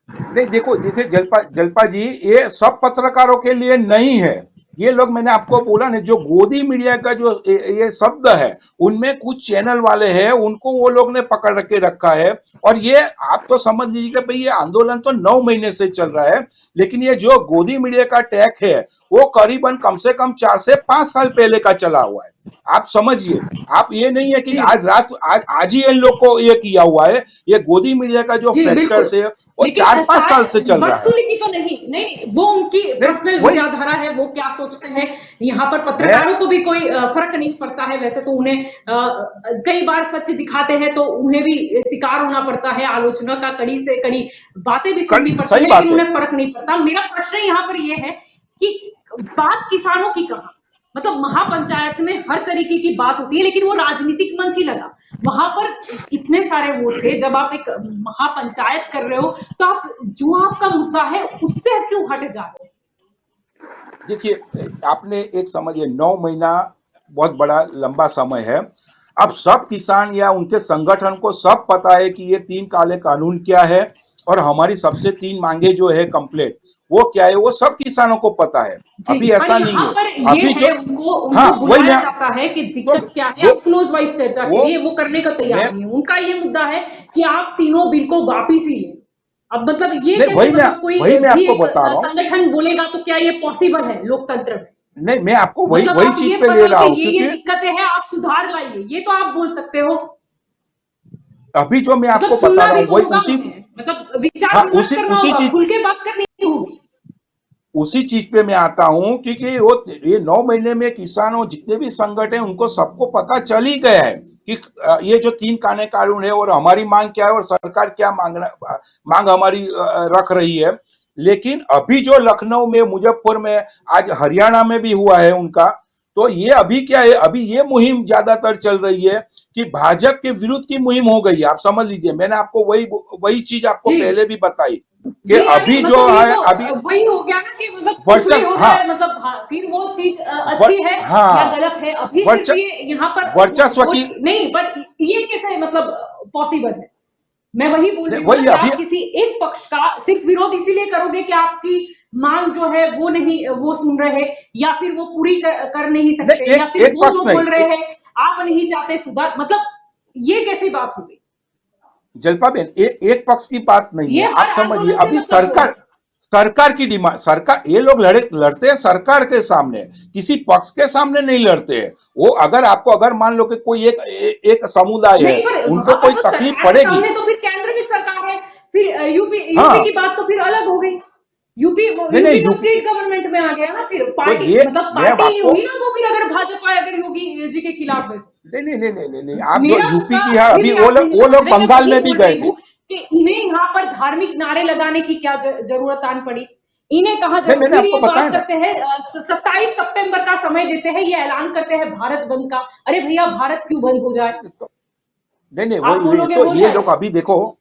नहीं देखो, देखिए जलपा जलपा जी, ये सब पत्रकारों के लिए नहीं है। ये लोग, मैंने आपको बोला ना, जो गोदी मीडिया का जो ये शब्द है, उनमें कुछ चैनल वाले हैं, उनको वो लोग ने पकड़ के रखा है। और ये आप तो समझ लीजिए कि भाई ये आंदोलन तो 9 महीने से चल रहा है, लेकिन ये जो गोदी मीडिया का टैग है वो करीबन कम से कम 4 से 5 साल पहले का चला हुआ है। आप समझिए, आप ये नहीं है कि जी आज रात, आज ही इन लोग को ये किया हुआ है। ये गोदी मीडिया का जो जी बिल्कुल। फैक्टर्स है वो लेकिन 4-5 साल से चल रहा है। बदसुली की तो नहीं, वो उनकी नहीं पर्सनल वही विचारधारा है, वो क्या सोचते हैं। यहाँ पर मैं, पत्रकारों को भी कोई फर्क नहीं पड़ता है। वैसे तो उन्हें कई बार सच दिखाते हैं तो उन्हें भी शिकार होना पड़ता है, आलोचना का कड़ी से कड़ी बातें भी सुननी पड़ती सही है, बात लेकिन है। उन्हें फर्क नहीं पड़ता। मेरा प्रश्न यहाँ पर यह है कि बात किसानों की कहाँ। मतलब महापंचायत में हर तरीके की बात होती है, लेकिन वो राजनीतिक मंच ही लगा। वहां पर इतने सारे वो थे, जब आप एक महापंचायत कर रहे हो तो आप जो आपका मुद्दा है उससे क्यों हट जा रहे हो। देखिए आपने एक समझिए, 9 महीना बहुत बड़ा लंबा समय है। अब सब किसान या उनके संगठन को सब पता है कि ये 3 काले कानून क्या है, और हमारी सबसे 3 मांगे जो है कंप्लीट, वो क्या है, वो सब किसानों को पता है। जी, अभी पर ऐसा नहीं यहाँ है। पर ये अभी है, जो, उनको हाँ उनको वही बुलाया मैं, जाता है कि तो दिक्कत क्या है, वो आप क्लोज वाइज चर्चा के वो लिए वो करने को तैयार मैं, नहीं है। उनका ये मुद्दा है कि आप तीनों बिल को वापिस ही लें। अब मतलब ये नहीं कैसे, मतलब कोई वही मैं भी आपको एक बता रहा हूँ। संगठन बोलेगा तो क्या ये पॉसिबल है लोकतंत्र में। नहीं मैं आपको वही मतलब वही आप ये चीज पे ले बताओ रहा कि हूँ, ये क्योंकि दिक्कतें हैं, आप सुधार लाइए, ये तो आप बोल सकते हो। अभी जो मैं मतलब आपको बता सुनना रहा भी हूँ तो वही होगा उसी, उन्हें, मतलब विचार हाँ विमर्श उसी करना उसी होगा, चीज, खुल के बात करनी होगी। उसी चीज पे मैं आता हूं, क्योंकि वो ये 9 महीने में किसानों जितने भी संगठन हैं उनको सबको पता चल ही गया है कि ये जो 3 काले कानून है और हमारी मांग क्या है और सरकार क्या मांग हमारी रख रही है। लेकिन अभी जो लखनऊ में, मुजफ्फर में, आज हरियाणा में भी हुआ है उनका, तो ये अभी क्या है, अभी ये मुहिम ज्यादातर चल रही है कि भाजपा के विरुद्ध की मुहिम हो गई है। आप समझ लीजिए, मैंने आपको वही वही चीज आपको जी पहले भी बताई कि जी, यानी अभी जो मतलब ये है, तो अभी वही हो गया ना कि मतलब कुछ भी वर्चस्व, हो हाँ जाए, मतलब हाँ, फिर वो चीज अच्छी है या हाँ गलत है। अभी सिर्फ वर्चस्व, ये यहाँ पर वर्चस्व की, वोट नहीं, पर ये कैसे मतलब पॉसिबल है। मैं वही बोल रही हूँ ना वही कि अभी, आप किसी एक पक्ष का सिर्फ विरोध इसीलिए करोगे कि आपकी मांग जो है वो नहीं, वो सुन रहे, या फिर वो पूरी कर नहीं नहीं सकते, या एक फिर एक वो पक्ष जो नहीं, बोल रहे हैं आप नहीं चाहते सुधार। मतलब ये कैसी बात हो गई। जलपा बेन एक पक्ष की बात नहीं ये है। आप हर समझिए, आंदोलन से अभी मतलब हुआ सरकार, है। सरकार की डिमांड, सरकार, ये लोग लड़ते हैं सरकार के सामने, किसी पक्ष के सामने नहीं लड़ते हैं। वो अगर आपको, अगर मान लो कि कोई एक समुदाय है, नहीं, पर उनको वहां पर कोई तो तकलीफ सरकार के पड़ेगी। सामने तो फिर केंद्र में सरकार है, फिर यूपी यूपी हाँ, की बात तो फिर अलग हो गई। यूपी नहीं नहीं यूपी तो स्टेट गवर्नमेंट में आ गया ना, फिर तो पार्टी ये मतलब मैं पार्टी ही आपको, हुई ना वो, फिर अगर भाजपा अगर योगी जी के खिलाफ है तो। नहीं नहीं नहीं नहीं नहीं नहीं, आप जो मेरा यूपी मुद्दा की है, फिर अभी भी वो आप लोग नहीं वो समझ लोग रहे, मैं बंगाल वही में भी बोल गए रही थे। हूँ कि इन्हें यहाँ पर धार्मिक नारे लगाने की क्या जरूरत आन पड़ी। इन्हें कहा नहीं, जरूर, मैंने फिर आपको ये बताया बात ना। करते हैं 27 सितंबर का समय देते हैं, ये ऐलान करते हैं भारत बंद का। अरे भैया, भारत क्यों बंद हो जाए? तो नहीं नहीं, आप वही बोलोगे तो हो ये लोग जाएगा। अभी देखो,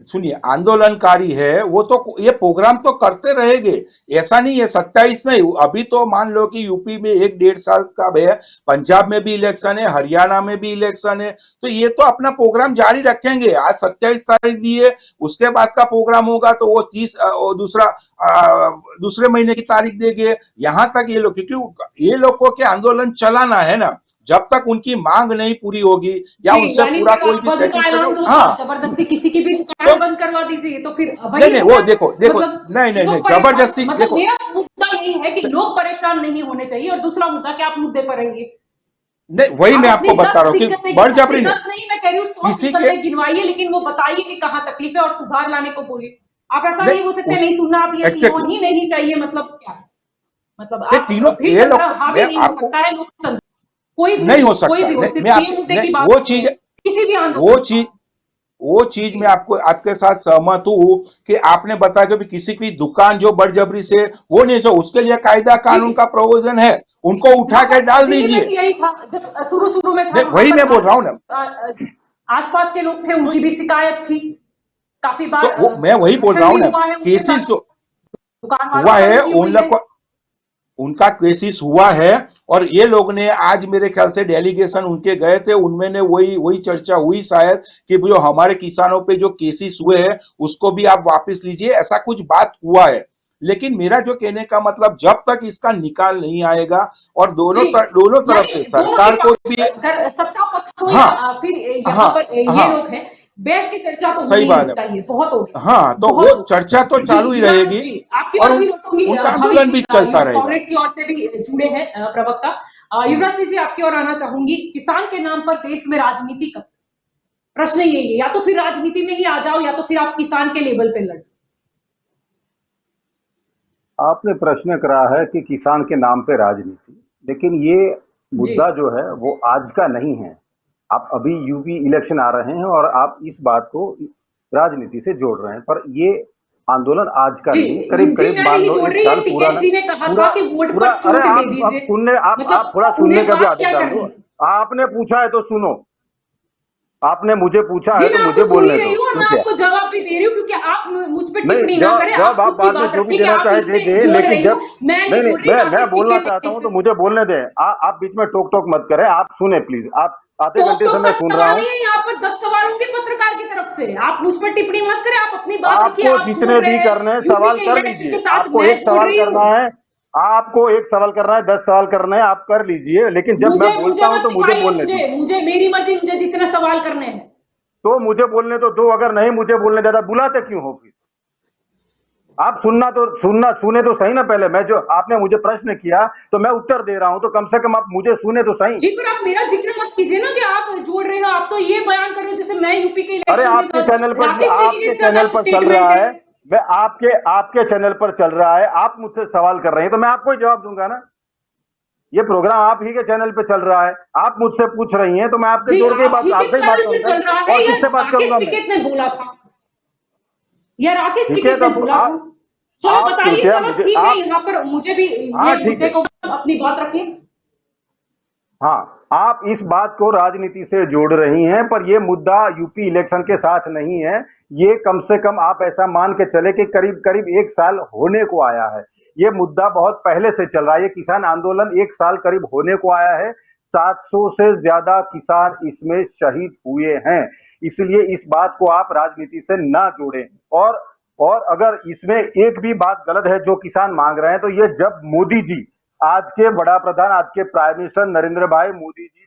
सुनिए, आंदोलनकारी है वो तो ये प्रोग्राम तो करते रहेंगे। ऐसा नहीं है 27 नहीं, अभी तो मान लो कि यूपी में 1-1.5 साल का है, पंजाब में भी इलेक्शन है, हरियाणा में भी इलेक्शन है, तो ये तो अपना प्रोग्राम जारी रखेंगे। आज 27 तारीख दी है, उसके बाद का प्रोग्राम होगा तो वो 30 दूसरे महीने की तारीख देंगे। यहाँ तक ये लोग, क्योंकि ये लोग को क्या आंदोलन चलाना है ना, जब तक उनकी मांग नहीं पूरी होगी या जी, उनसे यानी पूरा फिर कोई आप भी बंद का सेटिस्फेक्शन ऐलान हो, दो, हाँ, आप जबरदस्ती किसी की भी तो दुकान बंद करवा दीजिए, तो फिर नहीं वही नहीं, हो वो गया। देखो देखो, मतलब नहीं नहीं नहीं, लोग परेशान, जबरदस्ती मतलब देखो। मेरा मुद्दा यही है कि लोग परेशान नहीं होने चाहिए। और दूसरा मुद्दा कि आप मुद्दे पर रहिए। नहीं, वही आप मैं अपनी आपको बता 10 रहा हूँ कि दिक्कतें, अपनी बड़जबरी नहीं, 10 नहीं, मैं कह रही हूँ 100 किसी के, दिक्कतें गिनवाइए, लेकिन वो बताइए कि कहाँ तकलीफ है और सुधार लाने को बोलिए। आप ऐसा नहीं नहीं बोल सकते उस नहीं सुनना, आप ये तीनों एग्जैक्टली, ही नहीं चाहिए, मतलब क्या है? मतलब ये आप तीनों फिर ये तंत्र लोग हावी मैं नहीं हो आपको, सकता है लोकतंत्र। कोई भी नहीं हो, हो कोई सकता, भी हो, नहीं मैं सिर्फ ये आपके, मुद्दे की नहीं बात वो नहीं चीज, है, किसी भी वो आंदोलन की चीज बात। वो चीज जी। मैं आपको, आपके साथ सहमत हूँ कि आपने बताया कि भी किसी की दुकान जो बड़जबरी से, वो नहीं, जो उसके लिए कायदा जी, कानून का प्रोविजन है, उनको उठा यहाँ के पर डाल दिल्ली में दीजिए। भी यही था, जब शुरू शुरू में था नहीं, वहां वही पर मैं बोल रहा हूँ ना। आसपास के लोग थे, तो उनकी भी शिकायत थी। काफी तो बार वो मैं वही बोल घर्षण रहा हूँ भी ना, हुआ है उनके साथ, केसेस दुकान वालों हुआ पर है भी उन हुई लोग है। को, उनका केसेस हुआ है। और ये लोग ने आज मेरे ख्याल से डेलीगेशन उनके गए थे, उनमें ने वही वही चर्चा हुई शायद कि जो हमारे किसानों पे जो केसेस हुए हैं उसको भी आप वापस लीजिए, ऐसा कुछ बात हुआ है। लेकिन मेरा जो कहने का मतलब, जब तक इसका निकाल नहीं आएगा, और जी, दोनों तरफ यानी से दोनों ही सरकार को पक्ष, भी, अगर सत्ता पक्ष हो या हाँ फिर यहाँ हाँ पर ये हाँ, लोग हैं, बैठ के चर्चा तो सही होनी बात है, चाहिए। बहुत हो गया, हाँ, तो वो बहुत हो चर्चा तो गया। जी, चालू ही युवराज रहेगी, जी, आपकी और ओर भी लौटूंगी। उनका भाभी आंदोलन जी भी चलता युवा रहेगा। कांग्रेस की ओर से भी जुड़े हैं प्रवक्ता। युवराज सिंह जी, आपकी ओर आना चाहूंगी। किसान के नाम पर देश में राजनीति कब? प्रश्न यही है, या तो फिर राजनीति में ही आ जाओ, या तो फिर आप किसान के लेवल पे लड़ो। आपने प्रश्न करा है कि किसान के नाम पे राजनीति, लेकिन ये जी, मुद्दा जो है वो आज का नहीं है। आप अभी यूपी इलेक्शन आ रहे हैं और आप इस बात को राजनीति से जोड़ रहे हैं, पर ये आंदोलन आज का जी, नहीं है। करीब जी, करीब मैं मान नहीं लो जोड़ एक रही, साल पूरा टिकैत ना, जी ने कहा पूरा था कि वोट पूरा पर अरे छूट दे आप दीजिए। सुनने, आप थोड़ा मतलब सुनने उन्हें का भी बात आदत क्या डाल करनी दो। है? आपने पूछा है तो सुनो, आपने मुझे पूछा जी, है तो मैं आपको मुझे सुन ही बोलने रही दो, हूँ और मैं ठीक है? आपको जवाब भी दे रही हूँ, क्योंकि आप मुझ पे नहीं, टिप्पणी ना जवाब करें, आप जवाब आप खुद की बाद में बात जो भी रखें कि देना आप चाहे दे इससे दे, जोड़ लेकिन रही हो। जब, मैं नहीं नहीं नहीं, जोड़ रही, मैं वापस बोलना टिकैत चाहता जी हूं से तो मुझे बोलने दें। आप बीच में टोक टोक मत करें, आप सुने प्लीज। आप आधे टोक घंटे से टोक मैं का सुन रहा सवाल हूं। नहीं है, यहाँ पर 10 सवाल होंगे पत्रकार की तरफ से। आप मुझ पर टिप्पणी मत करें, आप अपनी बात रखिए। आपको आप जोड़ जितने रहे भी हैं करने हैं यूपी सवाल के कर इलेक्शन के लीजिए। साथ, आपको मैं एक जोड़ सवाल रही करना हूँ। है, आपको एक सवाल करना है, 10 सवाल करना है, आप कर लीजिए, लेकिन जब मुझे मैं मुझे बोलता हूं मत तो मुझे सिखाइए, बोलने मुझे दीजिए। मुझे मेरी मर्जी, मुझे जितने सवाल करने हैं। तो मुझे बोलने तो दो, अगर नहीं मुझे बोलने देता बुलाते क्यों हो फिर? आप सुनना सुने तो सही ना। पहले मैं जो आपने मुझे प्रश्न किया तो मैं उत्तर दे रहा हूं, तो कम से कम आप मुझे सुने तो सही। जी, पर आप मेरा जिक्र मत कीजिए ना कि आप जोड़ रहे हो। आप तो ये बयान कर रहे हो जैसे मैं यूपी के अरे इलेक्शन के साथ, राकेश आपके टिकैत का चैनल अलग पर चल स्टेटमेंट रहा है। है, मैं आपके चैनल पर चल रहा है, आप मुझसे सवाल कर रहे हैं तो मैं आपको ही जवाब दूंगा ना। ये प्रोग्राम आप ही के चैनल पे चल रहा है, आप मुझसे पूछ रही हैं तो मैं आपके जी, जोड़ के ही आप बात, ही के आपसे ही बात चैनल पे करूंगा चल ना। रहा है, और या किससे बात राकेश करूंगा मैं? टिकैत ने बोला था? या राकेश ठीक है, टिकैत तो ने बोला था? चलो आप बताइए, कृपया चलो मुझे ठीक है, आप, यहाँ पर मुझे भी हाँ ये ठीक मुद्दे है, को अपनी बात रखिए। हाँ, आप इस बात को राजनीति से जोड़ रही हैं, पर यह मुद्दा यूपी इलेक्शन के साथ नहीं है। ये कम से कम आप ऐसा मान के चले कि करीब करीब 1 साल होने को आया है। ये मुद्दा बहुत पहले से चल रहा है। ये किसान आंदोलन 1 साल करीब होने को आया है। 700 से ज्यादा किसान इसमें शहीद हुए हैं। इसलिए इस बात को आप राजनीति से ना जोड़ें। और अगर इसमें एक भी बात गलत है जो किसान मांग रहे हैं, तो ये जब मोदी जी, आज के बड़ा प्रधान, आज के प्राइम मिनिस्टर नरेंद्र भाई मोदी जी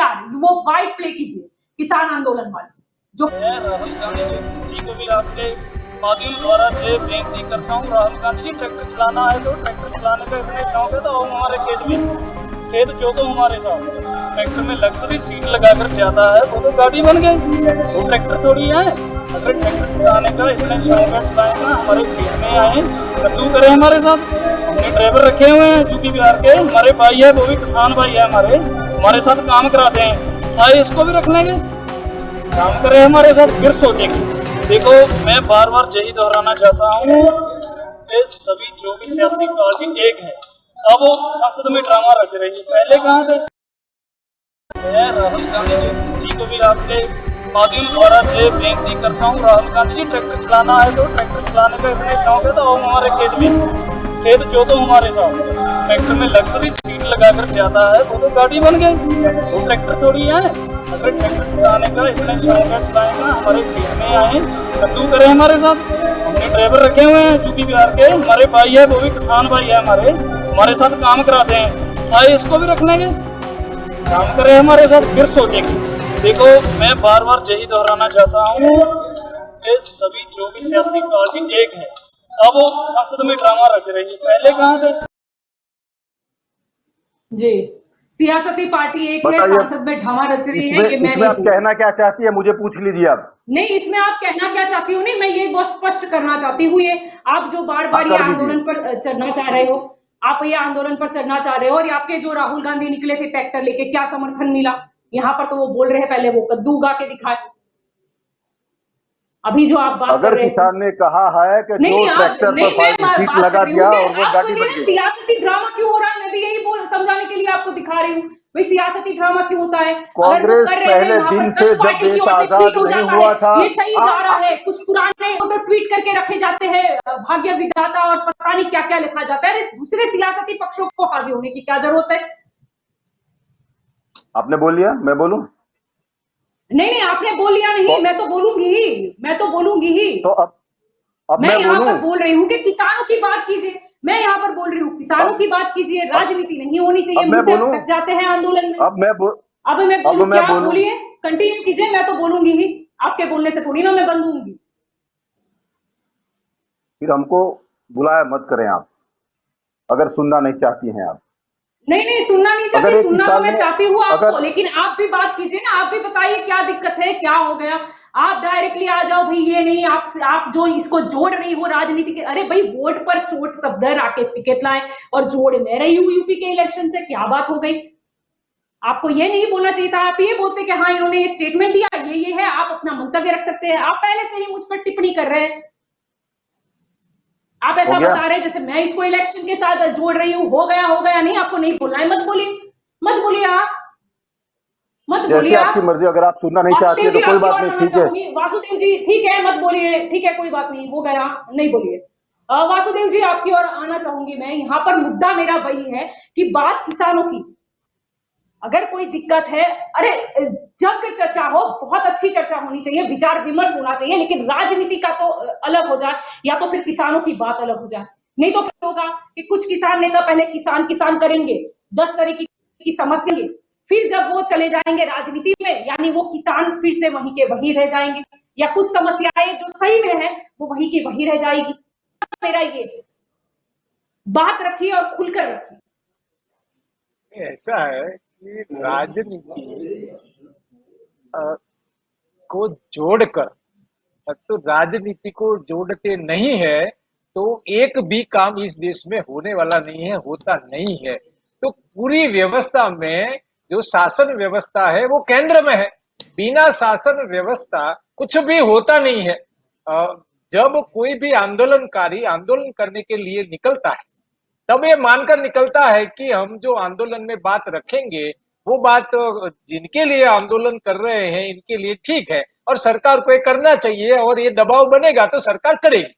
तैयार है, वो वाइट प्ले कीजिए किसान आंदोलन वाले जो मैं राहुल गांधी जी को भी आपके माध्यम द्वारा से बेनती करता हूँ। राहुल गांधी जी, ट्रैक्टर चलाना है तो ट्रैक्टर चलाने का इतने शौक है तो आओ हमारे खेत में, खेत जोतो हमारे साथ। ट्रैक्टर में लग्जरी सीट लगाकर जाता है वो तो गाड़ी बन गई, वो ट्रैक्टर थोड़ी है। अगर ट्रैक्टर चलाने का इतने शौक है, चलाए ना, हमारे खेत में आए, कद्दू करें हमारे साथ। हमने ड्राइवर रखे हुए हैं यूपी बिहार के, हमारे भाई है, वो भी किसान भाई है हमारे साथ काम कराते हैं। आए इसको भी रख लेंगे, काम करें हमारे साथ, फिर सोचेंगे। देखो, मैं बार बार यही दोहराना चाहता हूँ कि सभी जो भी सियासी पार्टी एक है, अब संसद में ड्रामा रच रही है। पहले कहाँ थे? मैं राहुल गांधी जी को भी आपके माध्यम द्वारा ये बेनती करता हूँ, राहुल गांधी जी ट्रैक्टर चलाना है तो ट्रैक्टर चलाने का इतने शौक है तो आओ हमारे खेत में, खेत जोतो हमारे साथ। ट्रैक्टर में लग्जरी सीट लगाकर जाता है वो तो गाड़ी बन गई, वो ट्रैक्टर थोड़ी है। अगर ट्रैक्टर चलाने का इतने शौक है, चलाएगा हमारे खेत में आए, कद्दू करे हमारे साथ। हमने ड्राइवर रखे हुए हैं यूपी बिहार के, हमारे भाई है, वो भी किसान भाई है हमारे साथ काम कराते हैं। आए इसको भी रख लेंगे, काम करे हमारे साथ, फिर सोचेंगे। देखो मैं बार बार यही दोहराना चाहता हूँ कि सभी जो भी सियासी पार्टी एक है, अब वो संसद में ड्रामा रच रही है, पहले कहाँ थे? जी, सियासती पार्टी एक है, बताइए, संसद में ड्रामा रच रही है, ये मैं इसमें आप कहना क्या चाहती है, मुझे पूछ लीजिए आप। नहीं, इसमें आप कहना क्या चाहती हो, नहीं मैं ये बहुत स्पष्ट करना चाहती हूँ, ये आप जो बार बार ये आंदोलन पर चढ़ना चाह रहे हो, आप ये आंदोलन पर चढ़ना चाह रहे हो, और आपके जो राहुल गांधी निकले थे ट्रैक्टर लेके, क्या समर्थन मिला? यहाँ पर तो वो बोल रहे हैं पहले वो कद्दू उगा के दिखाए। अभी जो आप बात कर रहे हैं, किसान ने कहा है कि जो ट्रैक्टर पर सीट लगा दिया और वो गाड़ी बन गई। सियासती ड्रामा क्यों हो रहा है, मैं भी यही समझाने के लिए आपको दिखा रही हूँ भाई, सियासती ड्रामा क्यों होता है? कांग्रेस पहले दिन से जब देश आजाद नहीं हुआ था, ये सही जा रहा है, कुछ पुराने फोटो ट्वीट करके रखे जाते हैं, भाग्य विधाता और पता नहीं क्या क्या लिखा जाता है। दूसरे सियासती पक्षों को हावी होने की क्या जरूरत है? आपने बोल लिया, मैं बोलूं? नहीं, आपने बोल लिया नहीं, मैं तो बोलूंगी ही। तो अब मैं यहाँ बोलूं? पर बोल रही हूँ कि किसानों की बात कीजिए, मैं यहाँ पर बोल रही हूँ किसानों की बात कीजिए, राजनीति नहीं होनी चाहिए। मुद्दे अटक जाते हैं आंदोलन में। अब मैं बोलूं क्या? आप बोलिए, कंटिन्यू कीजिए, मैं तो बोलूंगी ही, आपके बोलने से थोड़ी ना मैं बंद होंगी। फिर हमको बुलाया मत करें आप, अगर सुनना नहीं चाहती हैं आप। नहीं, सुनना नहीं चाहती, सुनना तो मैं चाहती हूँ आपको, लेकिन आप भी बात कीजिए ना, आप भी बताइए क्या दिक्कत है, क्या हो गया। आप डायरेक्टली आ जाओ भाई, ये नहीं, आप जो इसको जोड़ रही हो राजनीति के, अरे भाई वोट पर चोट शब्द है, राकेश टिकैत लाए और जोड़ मैं रही हूँ यूपी के इलेक्शन से, क्या बात हो गई? आपको ये नहीं बोलना चाहिए था, आप ये बोलते कि हाँ इन्होंने ये स्टेटमेंट दिया, ये है, आप अपना मंतव्य रख सकते हैं। आप पहले से ही मुझ पर टिप्पणी कर रहे हैं, आप ऐसा बता रहे हैं जैसे मैं इसको इलेक्शन के साथ जोड़ रही हूँ, हो गया नहीं, आपको नहीं बोलना है, मत बोलिए आप, मत बोलिए आप। आपकी मर्जी, अगर आप सुनना नहीं चाहती है तो कोई बात नहीं, ठीक है। वासुदेव जी ठीक है, मत बोलिए, ठीक है, कोई बात नहीं, हो गया, नहीं बोलिए। वासुदेव जी आपकी ओर आना चाहूंगी मैं। यहाँ पर मुद्दा मेरा वही है कि बात किसानों की, अगर कोई दिक्कत है, अरे जब चर्चा हो, बहुत अच्छी चर्चा होनी चाहिए, विचार विमर्श होना चाहिए, लेकिन राजनीति का तो अलग हो जाए, या तो फिर किसानों की बात अलग हो जाए। नहीं तो फिर होगा कि कुछ किसान नेता पहले किसान करेंगे, 10 तरीके की समस्या, फिर जब वो चले जाएंगे राजनीति में, यानी वो किसान फिर से वहीं के वहीं रह जाएंगे, या कुछ समस्याएं जो सही में है वो वहीं की वहीं रह जाएगी। मेरा ये बात रखिए और खुलकर रखिए। ऐसा है कि राजनीति को जोड़कर, तो राजनीति को जोड़ते नहीं है तो एक भी काम इस देश में होने वाला नहीं है, होता नहीं है। तो पूरी व्यवस्था में जो शासन व्यवस्था है वो केंद्र में है, बिना शासन व्यवस्था कुछ भी होता नहीं है। जब कोई भी आंदोलनकारी आंदोलन करने के लिए निकलता है तब ये मानकर निकलता है कि हम जो आंदोलन में बात रखेंगे वो बात जिनके लिए आंदोलन कर रहे हैं इनके लिए ठीक है और सरकार को ये करना चाहिए, और ये दबाव बनेगा तो सरकार करेगी,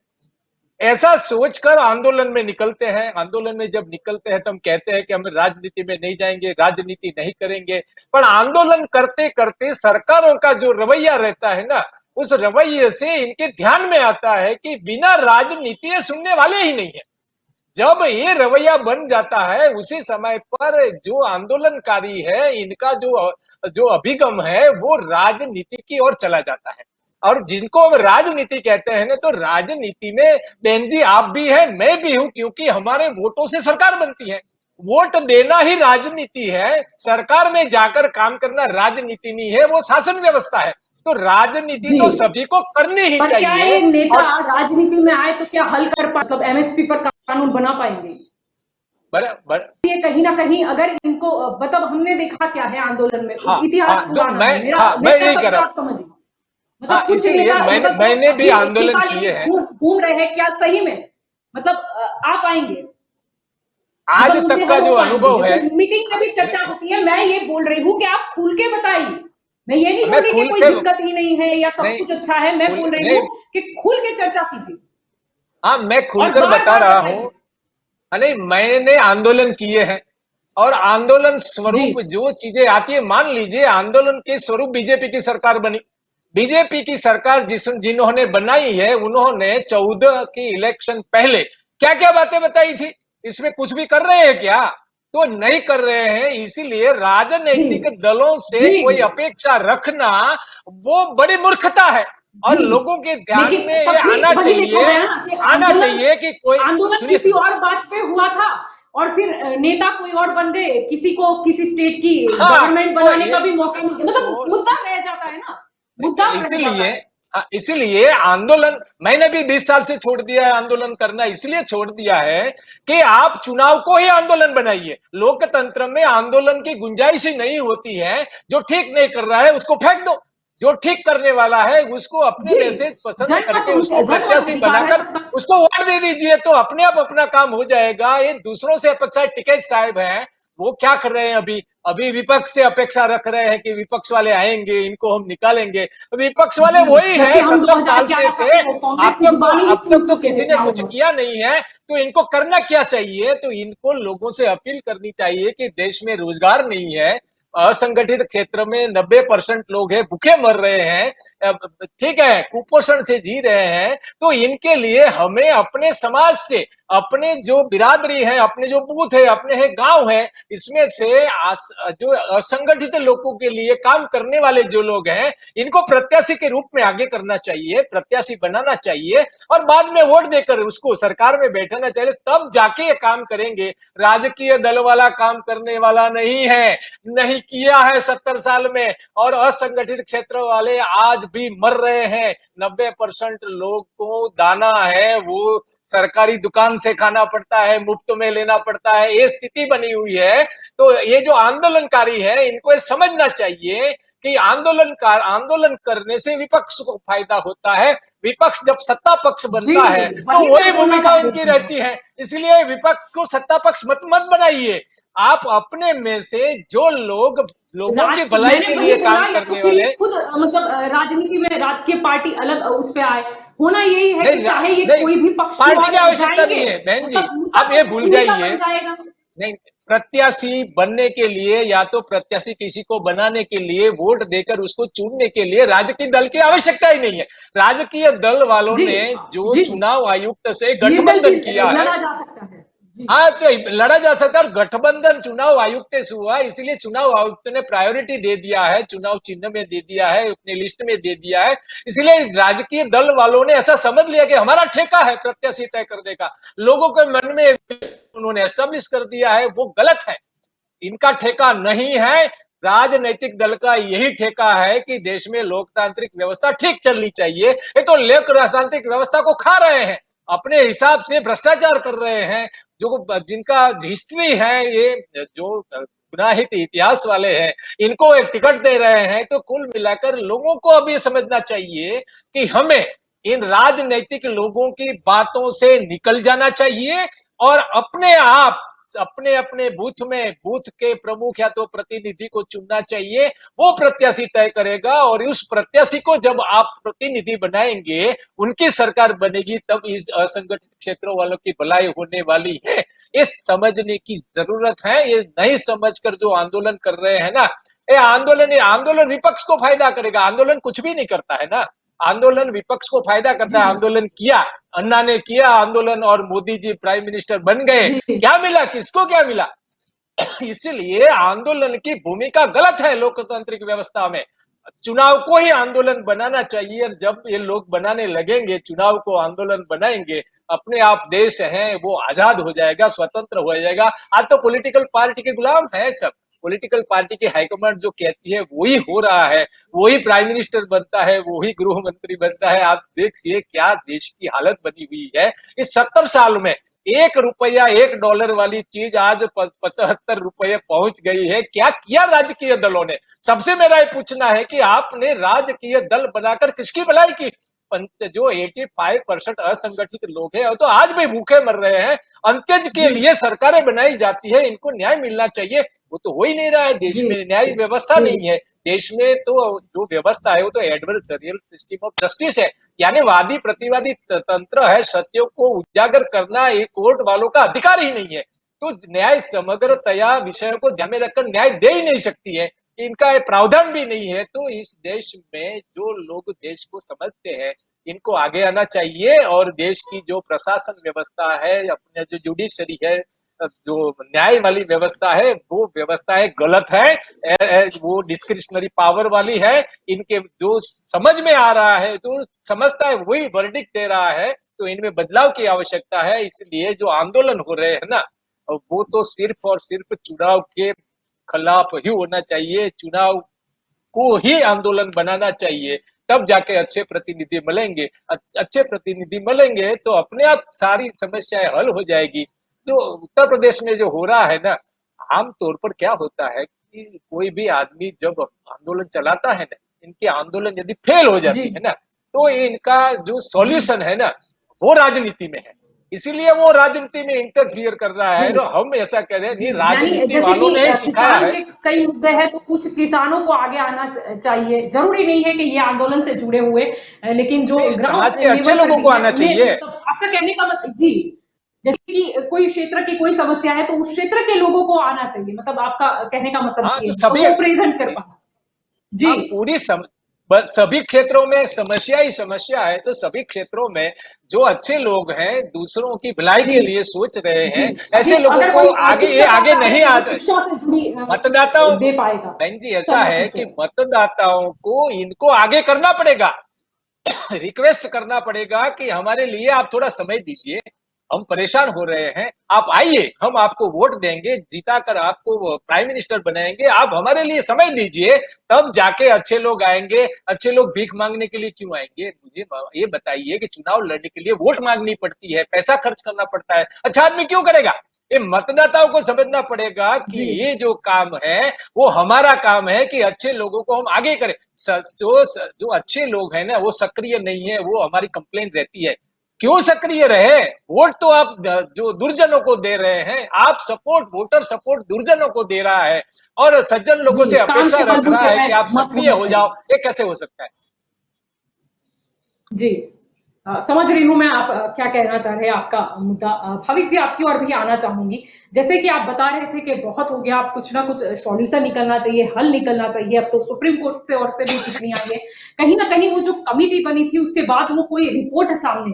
ऐसा सोचकर आंदोलन में निकलते हैं। आंदोलन में जब निकलते हैं तो हम कहते हैं कि हम राजनीति में नहीं जाएंगे, राजनीति नहीं करेंगे, पर आंदोलन करते करते सरकारों का जो रवैया रहता है ना, उस रवैये से इनके ध्यान में आता है कि बिना राजनीति सुनने वाले ही नहीं है। जब ये रवैया बन जाता है उसी समय पर जो आंदोलनकारी है इनका जो अभिगम है वो राजनीति की ओर चला जाता है। और जिनको हम राजनीति कहते हैं ना, तो राजनीति में बहन जी आप भी हैं, मैं भी हूं, क्योंकि हमारे वोटों से सरकार बनती है। वोट देना ही राजनीति है, सरकार में जाकर काम करना राजनीति नहीं है, वो शासन व्यवस्था है। तो राजनीति तो सभी को करनी ही चाहिए। क्या एक नेता राजनीति में आए तो क्या हल कर पाए, मतलब एमएसपी पर कानून बना पाएंगे? ये कहीं ना कहीं अगर इनको, मतलब हमने देखा क्या है आंदोलन में, इतिहास मैं यही कर रहा हूं, मतलब इसीलिए मैंने भी आंदोलन किए हैं। घूम रहे हैं क्या सही में, मतलब आ पाएंगे? आज तक का जो अनुभव है, मीटिंग में भी चर्चा होती है, मैं ये बोल रही हूँ कि आप खुल के बताइए, मैं ये नहीं बोल मैं रही कि खुल कोई के दिक्कत ही नहीं है या सब नहीं कुछ अच्छा है, मैं बोल रही नहीं, हूँ कि खुल के चर्चा कीजिए हाँ मैं और खुलकर बार बता बार रहा हूँ। बताइए। नहीं, मैंने आंदोलन किए हैं और आंदोलन जी स्वरूप जो चीजें आती है, मान लीजिए आंदोलन के स्वरूप बीजेपी की सरकार बनी। बीजेपी की सरकार जिन्होंने बनाई है, उन्होंने 14 की इलेक्शन पहले क्या क्या बातें बताई थी? इसमें कुछ भी कर रहे हैं क्या? तो नहीं कर रहे हैं। इसीलिए जी राजनीतिक दलों से जी कोई अपेक्षा रखना वो बड़ी मूर्खता है और जी, लोगों के ध्यान लेकिन में ये तब भी वही देखा गया ना कि आना आंदोलन चाहिए कि कोई, आंदोलन सुनिए किसी सुनिए, और बात पे हुआ था और फिर नेता कोई और बन गए, किसी को किसी स्टेट की हाँ गवर्नमेंट तो बनाने ये का भी मौका नहीं दिया, मतलब तो मुद्दा रह जाता है ना, मुद्दा रह जाता इसीलिए, है। हाँ, इसीलिए आंदोलन मैंने भी 20 साल से छोड़ दिया है। आंदोलन करना इसलिए छोड़ दिया है कि आप चुनाव को ही आंदोलन बनाइए। लोकतंत्र में आंदोलन की गुंजाइश ही नहीं होती है। जो ठीक नहीं कर रहा है उसको फेंक दो, जो ठीक करने वाला है उसको अपने जी, में से पसंद करके उसको जनमत प्रत्याशी अधिकार है बनाकर सबका। उसको वोट दे दीजिए, तो अपने आप अपना काम हो जाएगा। ये दूसरों से अपेक्षा, टिकैत साहब हैं, वो क्या कर रहे हैं? अभी अभी विपक्ष से अपेक्षा रख रहे हैं कि विपक्ष वाले आएंगे, इनको हम निकालेंगे। विपक्ष वाले जी, वही जबकि है, हम 70 साल से 2011 थे। तक तो कांग्रेस की जुबानी ही अब सुन तक तो चुके किसी हैं ने क्या कुछ हुआ। किया नहीं है, तो इनको करना क्या चाहिए? तो इनको लोगों से अपील करनी चाहिए कि देश में रोजगार नहीं है, असंगठित क्षेत्र में 90% लोग हैं, भूखे मर रहे हैं, ठीक है, कुपोषण से जी रहे हैं। तो इनके लिए हमें अपने समाज से, अपने जो बिरादरी है, अपने जो बूथ है, अपने है गांव है, इसमें से जो असंगठित लोगों के लिए काम करने वाले जो लोग हैं, इनको प्रत्याशी के रूप में आगे करना चाहिए, प्रत्याशी बनाना चाहिए और बाद में वोट देकर उसको सरकार में बैठाना चाहिए। तब जाके ये काम करेंगे। राजकीय दल वाला काम करने वाला नहीं है, नहीं किया है 70 साल में। और असंगठित क्षेत्र वाले आज भी मर रहे हैं। 90% लोग को दाना है वो सरकारी दुकान से खाना पड़ता है, मुफ्त में लेना पड़ता है, ये स्थिति बनी हुई है। तो ये जो आंदोलनकारी है, इनको ये समझना चाहिए कि आंदोलन करने से विपक्ष को फायदा होता है। विपक्ष जब सत्ता पक्ष जी बनता है तो वही वही मैं बोलना भूमिका चाह रही इनकी थी। रहती है। इसलिए विपक्ष को सत्ता पक्ष मत बनाइए। आप अपने में से जो लोग लोगों की भलाई मैंने के वही लिए बोला, काम या तो करने फिर वाले, ये खुद मतलब राजनीति में राजकीय पार्टी अलग उस पे आए। होना यही है कि नहीं चाहे ये नहीं, कोई भी पक्ष की पार्टी ओर की आवश्यकता जाएंगे नहीं है बहन तो जी। तब मुद्दा आप तो ये भूल उन्हीं का जाइए। बन जाएगा। नहीं, प्रत्याशी बनने के लिए या तो प्रत्याशी किसी को बनाने के लिए, वोट देकर उसको चुनने के लिए राजकीय दल की आवश्यकता ही नहीं है। राजकीय दल वालों जी ने जो जी, चुनाव आयुक्त से निर्दल भी गठबंधन किया है, लड़ा जा सकता है। जी हाँ तो लड़ा जा सकता है। और गठबंधन चुनाव आयुक्त से हुआ, इसीलिए चुनाव आयुक्त ने प्रायोरिटी दे दिया है, चुनाव चिन्ह में दे दिया है, अपनी लिस्ट में दे दिया है। इसलिए राजकीय दल वालों ने ऐसा समझ लिया कि हमारा ठेका है प्रत्याशी तय करने का। लोगों के मन में उन्होंने एस्टेब्लिश कर दिया है, वो गलत है। इनका ठेका नहीं है। राजनीतिक दल का यही ठेका है कि देश में लोकतांत्रिक व्यवस्था ठीक चलनी चाहिए। ये तो लोक राजतांत्रिक व्यवस्था को खा रहे हैं, अपने हिसाब से भ्रष्टाचार कर रहे हैं। जो जिनका हिस्ट्री है, ये जो गुनाहित इतिहास वाले हैं, इनको एक टिकट दे रहे हैं। तो कुल मिलाकर लोगों को अब ये समझना चाहिए कि हमें इन राजनीतिक लोगों की बातों से निकल जाना चाहिए और अपने आप अपने अपने बूथ में बूथ के प्रमुख या तो प्रतिनिधि को चुनना चाहिए। वो प्रत्याशी तय करेगा और उस प्रत्याशी को जब आप प्रतिनिधि बनाएंगे, उनकी सरकार बनेगी, तब इस असंगठित क्षेत्रों वालों की भलाई होने वाली है। ये समझने की जरूरत है। ये नहीं समझकर जो आंदोलन कर रहे हैं ना, ये आंदोलन विपक्ष को फायदा करेगा। आंदोलन कुछ भी नहीं करता है ना, आंदोलन विपक्ष को फायदा करता है। आंदोलन किया, अन्ना ने किया आंदोलन और मोदी जी प्राइम मिनिस्टर बन गए। जी क्या मिला? किसको क्या मिला? इसलिए आंदोलन की भूमिका गलत है लोकतांत्रिक व्यवस्था में। चुनाव को ही आंदोलन बनाना चाहिए। और जब ये लोग बनाने लगेंगे, चुनाव को आंदोलन बनाएंगे, अपने आप देश है वो आजाद हो जाएगा, स्वतंत्र हो जाएगा। आज तो पॉलिटिकल पार्टी के गुलाम है सब। पॉलिटिकल पार्टी की हाईकमांड जो कहती है वही हो रहा है, वही प्राइम मिनिस्टर बनता है, वही गृह मंत्री बनता है। आप देखिए क्या देश की हालत बनी हुई है। इस 70 साल में ₹1 $1 वाली चीज आज 75 रुपये पहुंच गई है। क्या किया राजकीय दलों ने? सबसे मेरा ये पूछना है कि आपने राजकीय दल बनाकर किसकी भलाई की? जो 85% असंगठित लोग हैं, तो आज भी भूखे मर रहे हैं। अंत्यज के लिए सरकारें बनाई जाती है, इनको न्याय मिलना चाहिए, वो तो हो ही नहीं रहा है। देश जी में न्याय व्यवस्था जी नहीं है। देश में तो जो व्यवस्था है वो तो एडवर्सरियल सिस्टम ऑफ जस्टिस है, यानी वादी प्रतिवादी तंत्र है। सत्यों को उजागर करना एक कोर्ट वालों का अधिकार ही नहीं है। तो न्याय समग्रतया विषयों को ध्यान में रखकर न्याय दे ही नहीं सकती है, इनका प्रावधान भी नहीं है। तो इस देश में जो लोग देश को समझते हैं, इनको आगे आना चाहिए और देश की जो प्रशासन व्यवस्था है, अपने जो जुडिशरी है, जो न्याय वाली व्यवस्था है, वो व्यवस्थाएं गलत है, वो डिस्क्रिशनरी पावर वाली है। इनके जो समझ में आ रहा है, जो समझता है वही वर्डिक्ट दे रहा है, तो इनमें बदलाव की आवश्यकता है। इसलिए जो आंदोलन हो रहे हैं ना, वो तो सिर्फ और सिर्फ चुनाव के खिलाफ ही होना चाहिए, चुनाव को ही आंदोलन बनाना चाहिए, तब जाके अच्छे प्रतिनिधि मिलेंगे। अच्छे प्रतिनिधि मिलेंगे तो अपने आप सारी समस्याएं हल हो जाएगी। तो उत्तर प्रदेश में जो हो रहा है ना, आमतौर पर क्या होता है कि कोई भी आदमी जब आंदोलन चलाता है ना, इनके आंदोलन यदि फेल हो जी जाती है ना, तो इनका जो सॉल्यूशन है ना, वो राजनीति में है। इसीलिए वो राजनीति में इंटरफियर कर रहा है। जी तो हम ऐसा कह रहे हैं जी कि यानी राजनीति जैसे वालों कि ने ही सिखाया किसान है। के कई मुद्दे हैं, तो कुछ किसानों को आगे आना चाहिए। जरूरी नहीं है कि ये आंदोलन से जुड़े हुए, लेकिन जो नहीं, समाज ग्राउंड के अच्छे लेवल पर लोगों भी को है आना उन्हें, चाहिए। मतलब आपका कहने का मतलब जी, जैसे कि कोई क्षेत्र की कोई समस्या है तो उस क्षेत्र के लोगों को आना चाहिए, मतलब आपका कहने का मतलब हाँ, ये तो है, तो सभी वो प्रेजेंट कर पाना। जी हाँ, सभी क्षेत्रों में समस्या ही समस्या है। तो सभी क्षेत्रों में जो अच्छे लोग हैं, दूसरों की भलाई जी के लिए सोच रहे जी हैं, अभी ऐसे लोगों अगर को कोई आगे ये शिक्षक आगे आता है नहीं तो वो आते। शिक्षा से जुड़ी कुछ मतदाताओं को, दे पाएगा, बहन जी ऐसा समझ है लीजिए। कि मतदाताओं को इनको आगे करना पड़ेगा, रिक्वेस्ट करना पड़ेगा कि हमारे लिए आप थोड़ा समय दीजिए, हम परेशान हो रहे हैं, आप आइए, हम आपको वोट देंगे, जीता कर आपको प्राइम मिनिस्टर बनाएंगे, आप हमारे लिए समय दीजिए, तब जाके अच्छे लोग आएंगे। अच्छे लोग भीख मांगने के लिए क्यों आएंगे? मुझे ये बताइए कि चुनाव लड़ने के लिए वोट मांगनी पड़ती है, पैसा खर्च करना पड़ता है, अच्छा आदमी क्यों करेगा? ये मतदाताओं को समझना पड़ेगा कि जी ये जो काम है वो हमारा काम है कि अच्छे लोगों को हम आगे करें। जो अच्छे लोग हैं ना, वो सक्रिय नहीं है, वो हमारी कंप्लेन रहती है। क्यों सक्रिय रहे? वोट तो आप जो दुर्जनों को दे रहे हैं, आप सपोर्ट, वोटर सपोर्ट दुर्जनों को दे रहा है और सज्जन लोगों जी से काम अपेक्षा के रख रहा बलबूते है पे कि आप मत सक्रिय होना हो चाहिए। जाओ। ये कैसे हो सकता है? जी समझ रही हूँ मैं आप क्या कहना चाह रहे हैं, आपका मुद्दा। भाविक जी आपकी ओर भी आना चाहूंगी। जैसे कि आप बता रहे थे कि बहुत हो गया, आप कुछ ना कुछ सॉल्यूशन निकलना चाहिए, हल निकलना चाहिए। अब तो सुप्रीम कोर्ट से और से भी टिप्पणी आई है, कहीं ना कहीं वो जो कमिटी बनी थी उसके बाद वो कोई रिपोर्ट सामने,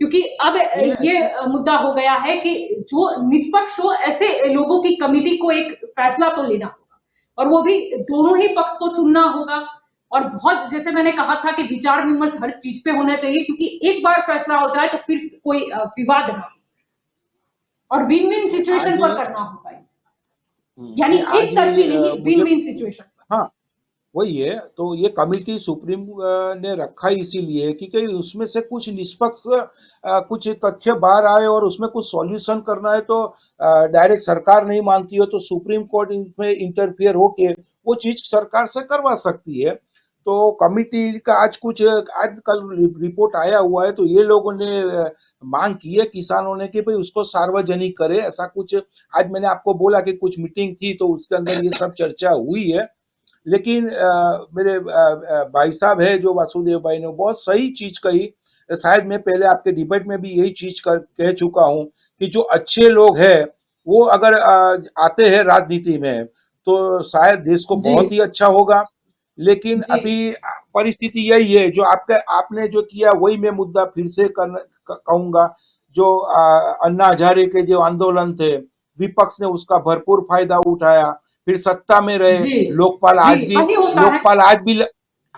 क्योंकि अब ये मुद्दा हो गया है कि जो निष्पक्ष हो ऐसे लोगों की कमिटी को एक फैसला तो लेना होगा, और वो भी दोनों ही पक्ष को सुनना होगा। और बहुत, जैसे मैंने कहा था कि विचार विमर्श हर चीज पे होना चाहिए, क्योंकि एक बार फैसला हो जाए तो फिर कोई विवाद ना हो, और विन विन सिचुएशन पर करना होगा, यानी आज एक तरफी नहीं, विन मुझे विन सिचुएशन पर। हाँ वही है। तो ये कमिटी सुप्रीम ने रखा इसीलिए कि उसमें से कुछ निष्पक्ष कुछ तथ्य बाहर आए और उसमें कुछ सॉल्यूशन करना है, तो डायरेक्ट सरकार नहीं मानती हो तो सुप्रीम कोर्ट इसमें इंटरफियर होके वो चीज सरकार से करवा सकती है। तो कमिटी का आज कल रिपोर्ट आया हुआ है, तो ये लोगों ने मांग की है किसानों ने कि भाई उसको सार्वजनिक करे, ऐसा कुछ। आज मैंने आपको बोला कि कुछ मीटिंग थी तो उसके अंदर ये सब चर्चा हुई है। लेकिन मेरे भाई साहब है जो वासुदेव भाई ने बहुत सही चीज कही। शायद मैं पहले आपके डिबेट में भी यही चीज कह चुका हूं कि जो अच्छे लोग हैं वो अगर आते हैं राजनीति में तो शायद देश को बहुत ही अच्छा होगा। लेकिन जी अभी परिस्थिति यही है, जो आपने जो किया वही मैं मुद्दा फिर से कहूंगा। जो अन्ना हजारे के जो आंदोलन थे, विपक्ष ने उसका भरपूर फायदा उठाया, फिर सत्ता में रहे। जी लोकपाल जी आज भी वही होता है।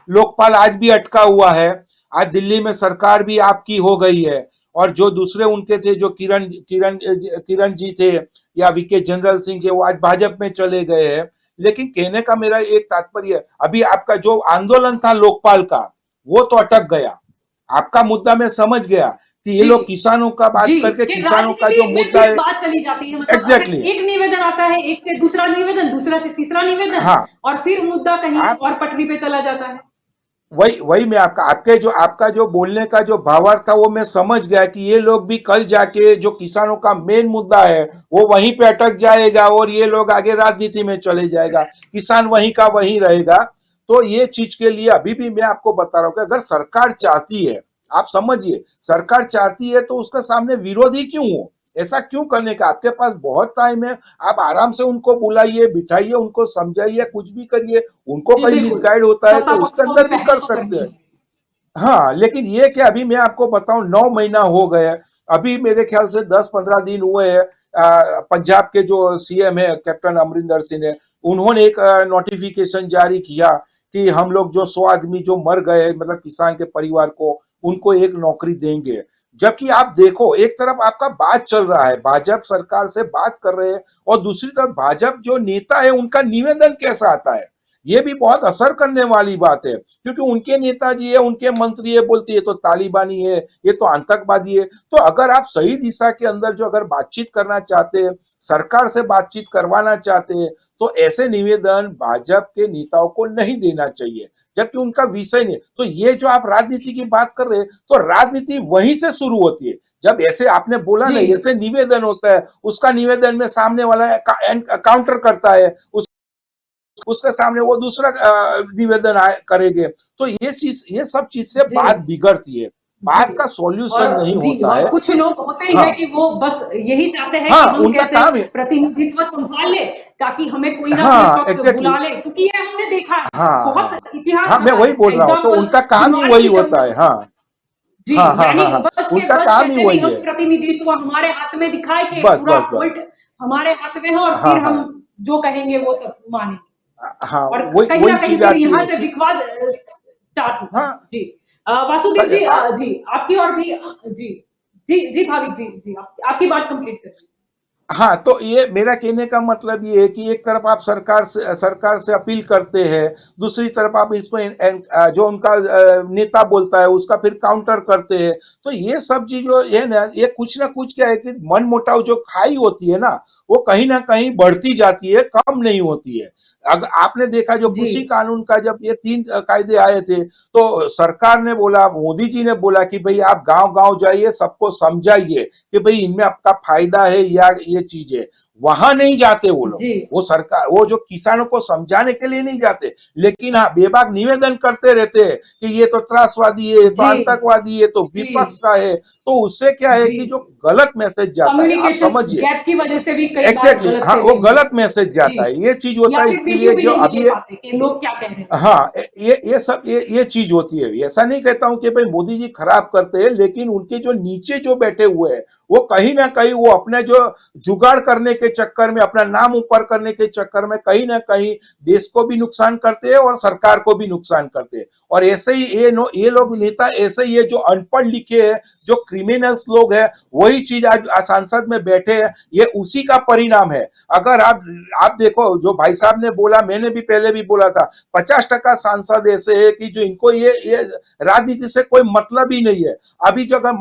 लोकपाल आज भी अटका हुआ है। आज दिल्ली में सरकार भी आपकी हो गई है, और जो दूसरे उनके थे, जो किरण जी थे या वीके जनरल सिंह थे, वो आज भाजपा में चले गए हैं। लेकिन कहने का मेरा एक तात्पर्य, अभी आपका जो आंदोलन था लोकपाल का, वो तो अटक गया। आपका मुद्दा मैं समझ गया कि ये जी लोग किसानों का बात जी करके कि किसानों का जो राजनीति में मुद्दा फिर है। बात चली जाती है, मतलब अगर एग्जैक्टली एक निवेदन आता है, एक से दूसरा निवेदन, दूसरा से तीसरा निवेदन, हाँ और फिर मुद्दा कहीं आप और पटरी पे चला जाता है। वही वही मैं आपका जो बोलने का जो भावार्थ था वो मैं समझ गया कि ये लोग भी कल जाके जो किसानों का मेन मुद्दा है वो वहीं पे अटक जाएगा और ये लोग आगे राजनीति में चले जाएगा, किसान वहीं का वहीं रहेगा। तो ये चीज के लिए अभी भी मैं आपको बता रहा हूँ कि अगर सरकार चाहती है, आप समझिए, सरकार चाहती है तो उसका सामने विरोधी क्यों हो, ऐसा क्यों करने का, आपके पास बहुत टाइम है, आप आराम से उनको बुलाइए, बिठाइए, उनको समझाइए, कुछ भी करिए, उनको जी कहीं बिल्कुल, मिसगाइड होता है सत्ता तो पक्ष उसके को भी अंदर भी पहल कर तो सकते करनी हैं। है। हाँ, लेकिन ये कि अभी मैं आपको बताऊं 9 महीना हो गए, अभी मेरे ख्याल से 10-15 दिन हुए हैं। पंजाब के जो सीएम है कैप्टन अमरिंदर सिंह ने, उन्होंने एक नोटिफिकेशन जारी किया कि हम लोग जो 100 आदमी जो मर गए मतलब किसान के परिवार को, उनको एक नौकरी देंगे। जबकि आप देखो एक तरफ आपका बात चल रहा है, भाजपा सरकार से बात कर रहे हैं, और दूसरी तरफ भाजपा जो नेता है उनका निवेदन कैसा आता है, ये भी बहुत असर करने वाली बात है, क्योंकि उनके नेताजी है, उनके मंत्री है, बोलती है तो तालिबानी है, ये तो आतंकवादी है। तो अगर आप सही दिशा के अंदर जो अगर बातचीत करना चाहते हैं, सरकार से बातचीत करवाना चाहते हैं, तो ऐसे निवेदन भाजपा के नेताओं को नहीं देना चाहिए, जबकि उनका विषय नहीं। तो ये जो आप राजनीति की बात कर रहे हैं, तो राजनीति वहीं से शुरू होती है, जब ऐसे आपने बोला ना, जी ऐसे निवेदन होता है, उसका निवेदन में सामने वाला काउंटर करता है, उसके सामने वो दूसरा निवेदन करेंगे, तो ये सब चीज से जी बात बिगड़ती है, जी। बात का और सॉल्यूशन नहीं जी, होता और है। कुछ लोग होते ही हाँ है कि वो बस यही चाहते हैं हाँ, कि हम उनका कैसे काम है। प्रतिनिधित्व संभाल ले, ताकि हमें कोई ना कोई हाँ, पक्ष एग्जैक्टली। बुला ले, क्योंकि ये हमने देखा है, हाँ बहुत इतिहास हाँ, मैं रहा वही है। बोल रहा हूँ, तो एग्जाम्पल उनका काम ही सुनवाई वही की होता है। जरूरत है। हाँ जी, हाँ हाँ हाँ यानी हाँ, उनका बस काम ही कैसे भी वही हम है। प्रतिनिधित्व हमारे हाथ में दिखाए कि बस पूरा बस बस। वोल्ट हमारे हाथ में है और हाँ फिर हम हाँ जो कहेंगे वो सब मानेंगे। हाँ, और वही कहीं ना वही कहीं चीज फिर आती यहाँ है से कि विवाद स्टार्ट होता है। हाँ जी वासुदेव जी, आ, जी आपकी और भी जी जी जी भाविक जी, जी आपकी बात कंप्लीट करिए। हाँ, तो ये मेरा कहने का मतलब ये है कि एक तरफ आप सरकार से अपील करते हैं, दूसरी तरफ आप इसको जो उनका नेता बोलता है उसका फिर काउंटर करते हैं। तो ये सब चीज जो है ना, ये कुछ ना कुछ क्या है कि मन मुटाव जो खाई होती है ना, वो कहीं ना कहीं बढ़ती जाती है, कम नहीं होती है। अगर आपने देखा जो जी कृषि कानून का जब ये 3 कायदे आए थे, तो सरकार ने बोला, मोदी जी ने बोला कि भाई आप गांव गांव जाइए, सबको समझाइए कि भाई इनमें आपका फायदा है या ये चीज है। वहां नहीं जाते वो लोग, जी वो सरकार, वो जो किसानों को समझाने के लिए नहीं जाते, लेकिन हाँ बेबाक निवेदन करते रहते हैं कि ये तो त्रासवादी है, ये तो जी आतंकवादी है, ये तो जी विपक्ष का है। तो उससे क्या है जी कि जो गलत मैसेज जाता है, आप कम्युनिकेशन समझिए। गैप की वजह से भी कई बार एग्जैक्टली गलत हाँ, वो फहमी गलत होती मैसेज है। जी, जाता है, ये चीज या होता है, फिर इसीलिए वीडियो भी जो नहीं ले अभी पाते कि लोग क्या कह रहे हैं। हाँ, ये सब ये चीज होती है। ऐसा नहीं कहता हूं कि भाई मोदी जी खराब करते हैं, लेकिन उनके जो नीचे जो बैठे हुए हैं, वो कहीं ना कहीं वो अपने जो जुगाड़ करने के चक्कर में, अपना नाम ऊपर करने के चक्कर में कहीं ना कहीं देश को भी नुकसान करते हैं और सरकार को भी नुकसान करते हैं। और ऐसे ही ये लोग जी नेता ऐसे ही है, जो अनपढ़ लिखे हैं, जो क्रिमिनल्स लोग हैं, वही चीज आज संसद में बैठे हैं, ये उसी का परिणाम है। अगर आप देखो जो भाई साहब ने बोला, मैंने भी पहले भी बोला था, 50% सांसद ऐसे है कि जो इनको ये राजनीति से कोई मतलब ही नहीं है। अभी जो अगर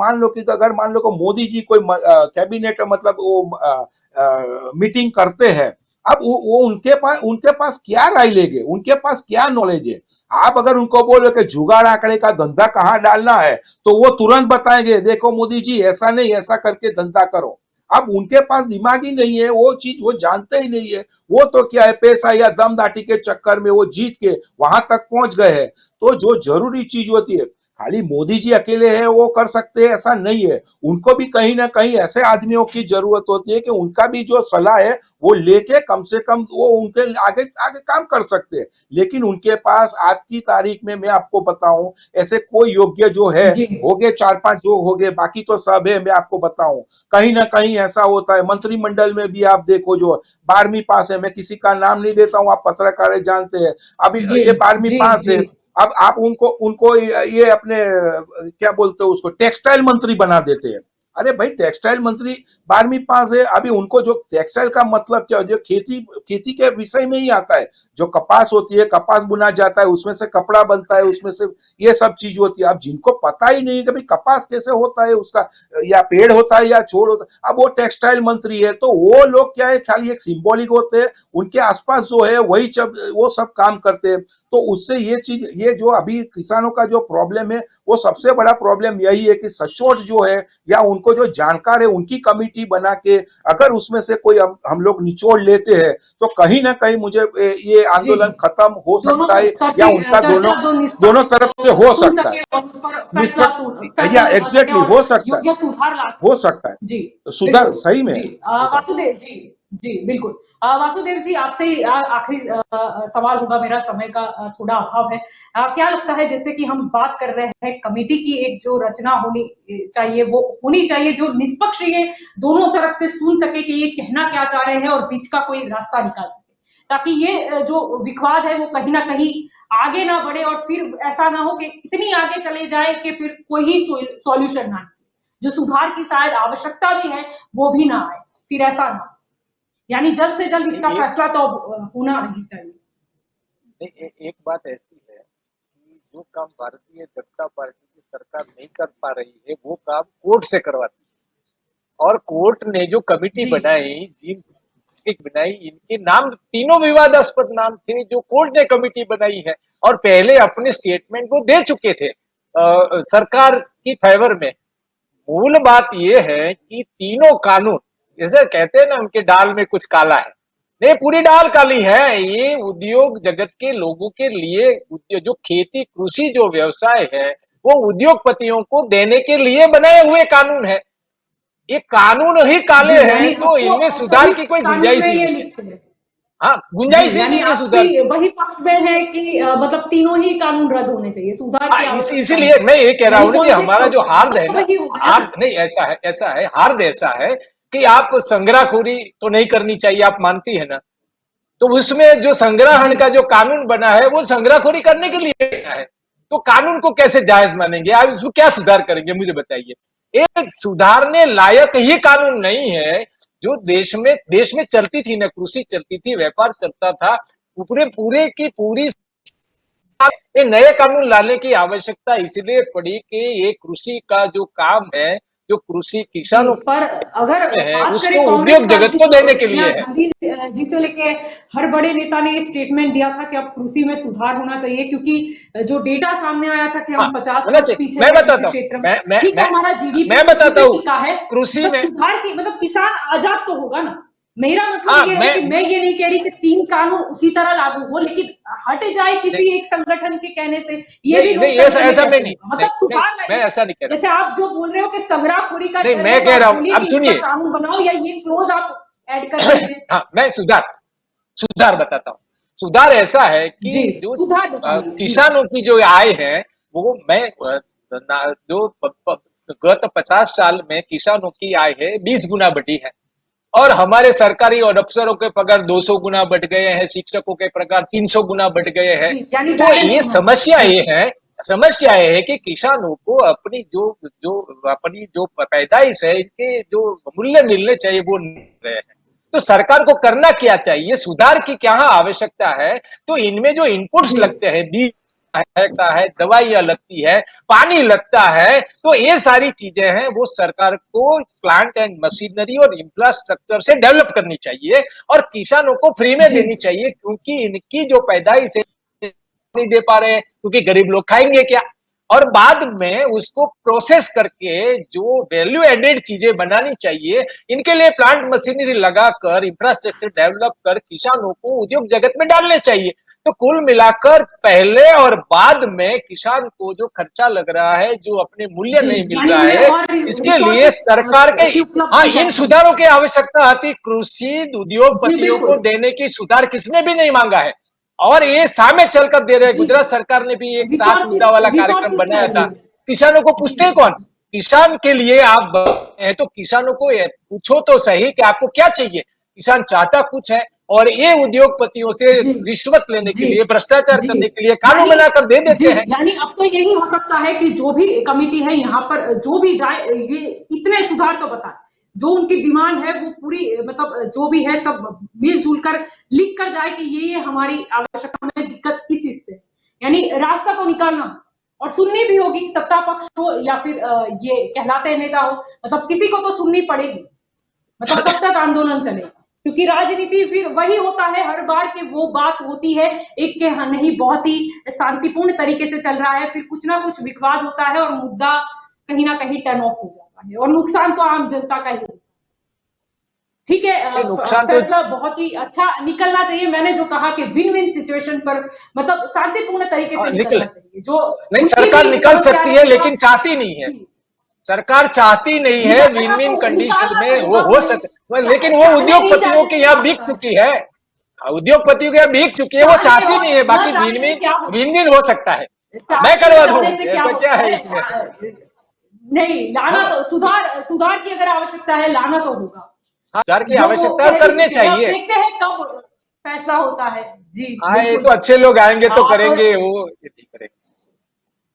मान लो को मोदी जी कोई कैबिनेट मतलब वो मीटिंग करते हैं, अब वो उनके पास क्या राय लेंगे, उनके पास क्या नॉलेज है। आप अगर उनको बोलो कि जुगाड़ आंकड़े का धंधा कहाँ डालना है, तो वो तुरंत बताएंगे, देखो मोदी जी ऐसा नहीं, ऐसा करके धंधा करो। अब उनके पास दिमाग ही नहीं है, वो चीज वो जानते ही नहीं है। वो तो क्या है, पैसा या दम दाटी के चक्कर में वो जीत के वहां तक पहुंच गए हैं। तो जो जरूरी चीज होती है, खाली मोदी जी अकेले हैं वो कर सकते हैं ऐसा नहीं है, उनको भी कहीं ना कहीं ऐसे आदमियों की जरूरत होती है कि उनका भी जो सलाह है वो लेके कम से कम वो उनके आगे आगे काम कर सकते हैं। लेकिन उनके पास आज की तारीख में मैं आपको बताऊं, ऐसे कोई योग्य जो है, जी हो गए 4-5 जो हो गए, बाकी तो सब है। मैं आपको बताऊं, कहीं ना कहीं ऐसा होता है, मंत्रिमंडल में भी आप देखो जो 12वीं पास है, मैं किसी का नाम नहीं देता हूं, आप पत्रकार जानते हैं, अभी जी ये 12वीं जी पास जी है। अब आप उनको उनको ये अपने क्या बोलते हैं उसको, टेक्सटाइल मंत्री बना देते हैं। अरे भाई, टेक्सटाइल मंत्री 12वीं पास है, अभी उनको जो टेक्सटाइल का मतलब क्या, जो खेती खेती के विषय में ही आता है, जो कपास होती है, कपास बुना जाता है, उसमें से कपड़ा बनता है, उसमें से ये सब चीज होती है। अब जिनको पता ही नहीं है कि कपास कैसे होता है, उसका या पेड़ होता है या छोड़ होता है, अब वो टेक्सटाइल मंत्री है, तो वो लोग क्या है, खाली एक सिंबॉलिक होते हैं, उनके आसपास जो है वही वो सब काम करते हैं। तो उससे ये जो अभी किसानों का जो प्रॉब्लम है, वो सबसे बड़ा प्रॉब्लम यही है कि सचोट जो है या उनको जो जानकार है उनकी कमिटी बना के अगर उसमें से कोई हम लोग निचोड़ लेते हैं तो कहीं ना कहीं मुझे ये आंदोलन खत्म हो सकता है या उनका दोनों तरफ से हो सकता है। या एग्जैक्टली हो सकता है जी सुधार सही में। वासुदेव जी बिल्कुल। वासुदेव जी आपसे आखिरी सवाल होगा, मेरा समय का थोड़ा अभाव है। क्या लगता है, जैसे कि हम बात कर रहे हैं कमेटी की एक जो रचना होनी चाहिए वो होनी चाहिए जो निष्पक्ष ये दोनों तरफ से सुन सके कि ये कहना क्या चाह रहे हैं और बीच का कोई रास्ता निकाल सके, ताकि ये जो विवाद है वो कहीं ना कहीं आगे ना बढ़े और फिर ऐसा ना हो कि इतनी आगे चले जाए कि फिर कोई ही सॉल्यूशन ना, जो सुधार की शायद आवश्यकता भी है वो भी ना आए, फिर ऐसा ना, यानी जल्द से जल्द इसका फैसला तो होना ही चाहिए। एक बात ऐसी है कि जो काम भारतीय जनता पार्टी की सरकार नहीं कर पा रही है वो काम कोर्ट से करवाती है, और कोर्ट ने जो कमेटी बनाई इनके नाम तीनों विवादास्पद नाम थे जो कोर्ट ने कमेटी बनाई है, और पहले अपने स्टेटमेंट को दे चुके थे सरकार की फेवर में। मूल बात यह है कि तीनों कानून, जैसे कहते हैं ना उनके दाल में कुछ काला है, नहीं पूरी दाल काली है। ये उद्योग जगत के लोगों के लिए जो खेती कृषि जो व्यवसाय है वो उद्योगपतियों को देने के लिए बनाए हुए कानून है। ये कानून ही काले हैं तो इनमें सुधार की कोई गुंजाइश ही नहीं है। हाँ, गुंजाइश ही नहीं है सुधार। वही पक्ष में है कि मतलब तीनों ही कानून रद्द होने चाहिए, सुधार इसीलिए मैं ये कह रहा हूँ कि हमारा जो हार्द है ना, हार्द नहीं ऐसा है हार्द ऐसा है कि आप संग्रहखोरी तो नहीं करनी चाहिए, आप मानती है ना, तो उसमें जो संग्रहण का जो कानून बना है वो संग्रहखोरी करने के लिए है, तो कानून को कैसे जायज मानेंगे आप? इसको क्या सुधार करेंगे मुझे बताइए। एक सुधारने लायक ही कानून नहीं है जो देश में चलती थी ना, कृषि चलती थी, व्यापार चलता था, पूरे की पूरी ये नए कानून लाने की आवश्यकता इसलिए पड़ी कि ये कृषि का जो काम है, जो कृषि किसानों पर अगर उसको उद्योग जगत को देने के लिए है। गांधी जी से लेके हर बड़े नेता ने स्टेटमेंट दिया था कि अब कृषि में सुधार होना चाहिए, क्योंकि जो डेटा सामने आया था कि हम 50% पीछे मैं बताता हूँ, हमारा जीडीपी मैं बताता हूँ कृषि में सुधार की मतलब किसान आजाद तो होगा ना। मेरा मतलब ये है कि मैं ये नहीं कह रही कि 3 कानून उसी तरह लागू हो, लेकिन हट जाए किसी एक संगठन के कहने से, ये भी नहीं ऐसा मैं नहीं, मतलब सुधार मैं ऐसा नहीं कह रहा। जैसे आप जो बोल रहे हो कि संग्रहखोरी का नहीं मैं कह रहा हूँ, अब सुनिए कानून बनाओ या ये क्लोज आप ऐड कर दीजिए। हाँ, मैं सुधार बताता हूँ। सुधार ऐसा है कि जो किसानों की जो आय है वो जो गत 50 साल में किसानों की आय है 20 गुना बढ़ी है, और हमारे सरकारी और अफसरों के पगार 200 गुना बढ़ गए हैं, शिक्षकों के पगार 300 गुना बढ़ गए हैं। तो ये समस्या ये है कि किसानों को अपनी जो पैदाइश है इनके जो मूल्य मिलने चाहिए वो नहीं मिल रहे हैं। तो सरकार को करना क्या चाहिए, सुधार की क्या आवश्यकता है? तो इनमें जो इनपुट्स लगते हैं, बीज लगता है, दवाइयां लगती है, पानी लगता है, तो ये सारी चीजें हैं वो सरकार को प्लांट एंड मशीनरी और इंफ्रास्ट्रक्चर से डेवलप करनी चाहिए और किसानों को फ्री में देनी चाहिए, क्योंकि इनकी जो पैदाइश है नहीं दे पा रहे हैं, क्योंकि गरीब लोग खाएंगे क्या, और बाद में उसको प्रोसेस करके जो वैल्यू एडेड चीजें बनानी चाहिए, इनके लिए प्लांट मशीनरी लगाकर इंफ्रास्ट्रक्चर डेवलप कर किसानों को उद्योग जगत में डालने चाहिए। तो कुल मिलाकर पहले और बाद में किसान को जो खर्चा लग रहा है, जो अपने मूल्य नहीं मिल रहा है, इसके लिए सरकार के इन सुधारों की आवश्यकता आती। कृषि उद्योगपतियों को देने की सुधार किसने भी नहीं मांगा है, और ये सामने चलकर दे रहे हैं। गुजरात सरकार ने भी एक 7 मुद्दा वाला कार्यक्रम बनाया था। किसानों को पूछते हैं कौन? किसान के लिए आप हैं तो किसानों को पूछो तो सही कि आपको क्या चाहिए। किसान चाहता कुछ है, और ये उद्योगपतियों से रिश्वत लेने के लिए, भ्रष्टाचार करने के लिए कानून बनाकर दे देते हैं। यानी अब तो यही हो सकता है कि जो भी कमेटी है यहाँ पर जो भी जाए, ये इतने सुधार तो बताए, जो उनकी डिमांड है वो पूरी मतलब जो भी है सब मिलजुल कर लिख कर जाए कि ये हमारी आवश्यकता में दिक्कत इस से, यानी रास्ता तो निकालना, और सुननी भी होगी, सत्ता पक्ष हो या फिर ये कहलाते नेता हो, मतलब किसी को तो सुननी पड़ेगी, मतलब कब तक आंदोलन चलेगा। क्योंकि राजनीति फिर वही होता है हर बार कि वो बात होती है एक के नहीं बहुत ही शांतिपूर्ण तरीके से चल रहा है, फिर कुछ ना कुछ विवाद होता है और मुद्दा कहीं ना कहीं टर्न ऑफ हो जाता है और नुकसान तो आम जनता का ही होता है। ठीक है, नुकसान फैसला बहुत ही अच्छा निकलना चाहिए। मैंने जो कहा कि विन विन सिचुएशन पर मतलब शांतिपूर्ण तरीके से निकलना चाहिए। जो नहीं, सरकार निकल सकती है लेकिन चाहती नहीं है। सरकार चाहती नहीं है विन विन कंडीशन में वो हो सकता, लेकिन वो उद्योगपतियों के यहाँ बिक चुकी है, उद्योगपतियों के यहाँ बिक चुकी है, वो चाहती नहीं है। बाकी विन विन हो सकता है, मैं करवा दूं, ऐसा क्या है इसमें? नहीं लाना तो सुधार की अगर आवश्यकता है लाना तो होगा, सुधार की आवश्यकता करने चाहिए। देखते हैं कब फैसला होता है। जी आए तो अच्छे लोग आएंगे तो करेंगे, वो ये नहीं करेंगे।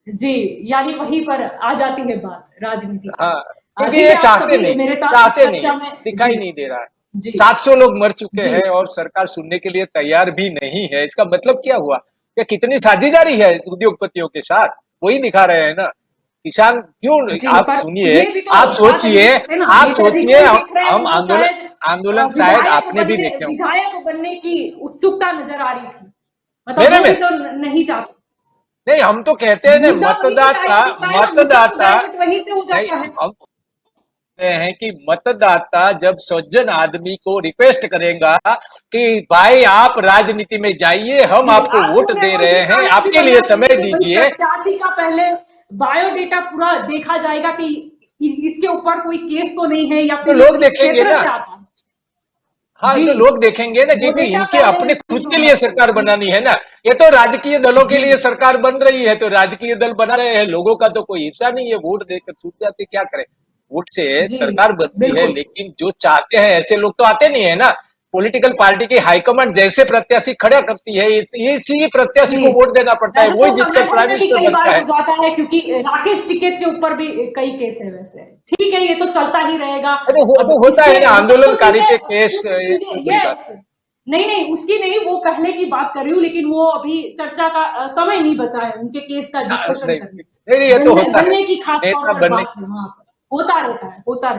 जी, यानी वहीं पर आ जाती है बात राजनीति। हाँ, क्योंकि ये चाहते नहीं, दिखाई नहीं दे रहा है। 700 लोग मर चुके हैं और सरकार सुनने के लिए तैयार भी नहीं है। इसका मतलब क्या हुआ? क्या कितनी साझेदारी है उद्योगपतियों के साथ, वही दिखा रहे हैं ना। किसान क्यों, आप सुनिए, आप सोचिए, हम आंदोलन शायद आपने भी देखे होंगे। विधायक बनने की उत्सुकता नजर आ रही थी, मतलब वो भी तो नहीं चाहते। नहीं, हम तो कहते हैं ना मतदाता वहीं से हो जाता है। हम हैं कि मतदाता जब सज्जन आदमी को रिक्वेस्ट करेगा कि भाई आप राजनीति में जाइए, हम आपको वोट दे रहे हैं, आपके लिए समय दीजिए। शादी का पहले बायोडेटा पूरा देखा जाएगा कि इसके ऊपर कोई केस तो नहीं है या फिर तो लोग देखेंगे ना। हाँ, तो लोग देखेंगे ना, क्योंकि इनके अपने खुद के लिए सरकार बनानी है ना। ये तो राजकीय दलों के लिए सरकार बन रही है, तो राजकीय दल बना रहे हैं, लोगों का तो कोई हिस्सा नहीं है। वोट देकर छूट जाते, क्या करें? वोट से सरकार बनती है, लेकिन जो चाहते हैं ऐसे लोग तो आते नहीं है ना। पॉलिटिकल पार्टी की हाईकमांड जैसे प्रत्याशी खड़ा करती है, इसी प्रत्याशी को वोट देना पड़ता है, वही जीतकर प्राइम मिनिस्टर बनता है। जाता है क्योंकि राकेश टिकैत के ऊपर भी कई केस है। वैसे ठीक है, ये तो चलता ही रहेगा। तो होता है ना आंदोलनकारी के केस। नहीं उसकी नहीं, वो पहले की बात कर रही हूँ, लेकिन वो अभी चर्चा का समय नहीं बचा है उनके केस का डिस्कशन करने। ये तो होता है, की खास तौर पर बात है, वहां पर होता रहता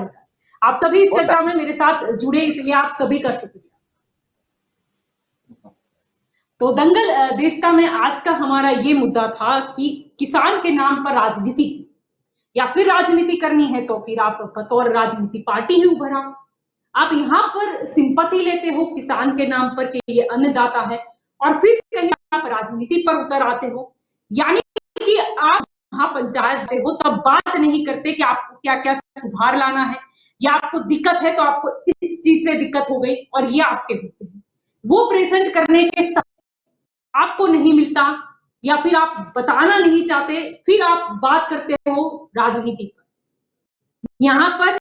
है। आप सभी इस चर्चा में मेरे साथ जुड़े, इसलिए आप सभी का शुक्रिया। तो दंगल देश का में आज का हमारा ये मुद्दा था कि किसान के नाम पर राजनीति या फिर राजनीति करनी है तो फिर आप बतौर राजनीति पार्टी ही उभर आओ। आप यहाँ पर सिंपैथी लेते हो किसान के नाम पर कि ये अन्नदाता है, और फिर कहीं आप राजनीति पर उतर आते हो। यानी कि आप महापंचायत हो तब बात नहीं करते कि आपको क्या क्या सुधार लाना है, या आपको दिक्कत है तो आपको इस चीज से दिक्कत हो गई और ये आपके होते हैं। वो प्रेजेंट करने के आपको नहीं मिलता या फिर आप बताना नहीं चाहते, फिर आप बात करते हो राजनीति पर। यहाँ पर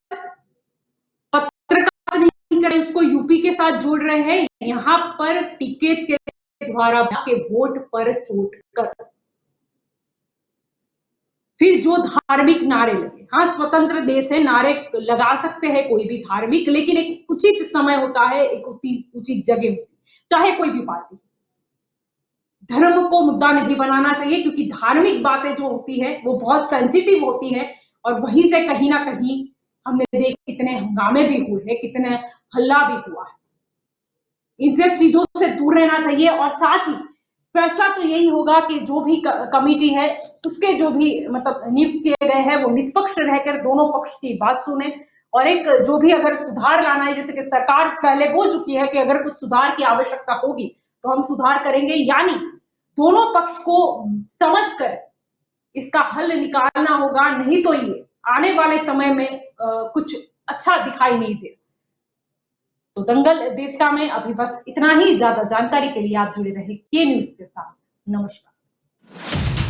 पत्रकार नहीं करे, उसको यूपी के साथ जोड़ रहे हैं, यहाँ पर टिकैत के द्वारा के वोट पर चोट कर फिर जो धार्मिक नारे लगे। हाँ, स्वतंत्र देश है, नारे लगा सकते हैं कोई भी धार्मिक, लेकिन एक उचित समय होता है, एक उचित जगह होती है, चाहे कोई भी पार्टी। धर्म को मुद्दा नहीं बनाना चाहिए, क्योंकि धार्मिक बातें जो होती है वो बहुत सेंसिटिव होती है, और वहीं से कहीं ना कहीं हमने देख कितने हंगामे भी हुए हैं, कितने हल्ला भी हुआ है। इन सब चीजों से दूर रहना चाहिए, और साथ ही फैसला तो यही होगा कि जो भी कमेटी है उसके जो भी मतलब नियुक्त किए गए हैं वो निष्पक्ष रहकर दोनों पक्ष की बात सुने, और एक जो भी अगर सुधार लाना है, जैसे कि सरकार पहले बोल चुकी है कि अगर कुछ सुधार की आवश्यकता होगी तो हम सुधार करेंगे, यानी दोनों पक्ष को समझकर इसका हल निकालना होगा, नहीं तो ये आने वाले समय में कुछ अच्छा दिखाई नहीं दे। तो दंगल देश का में अभी बस इतना ही। ज्यादा जानकारी के लिए आप जुड़े रहे के न्यूज के साथ। नमस्कार।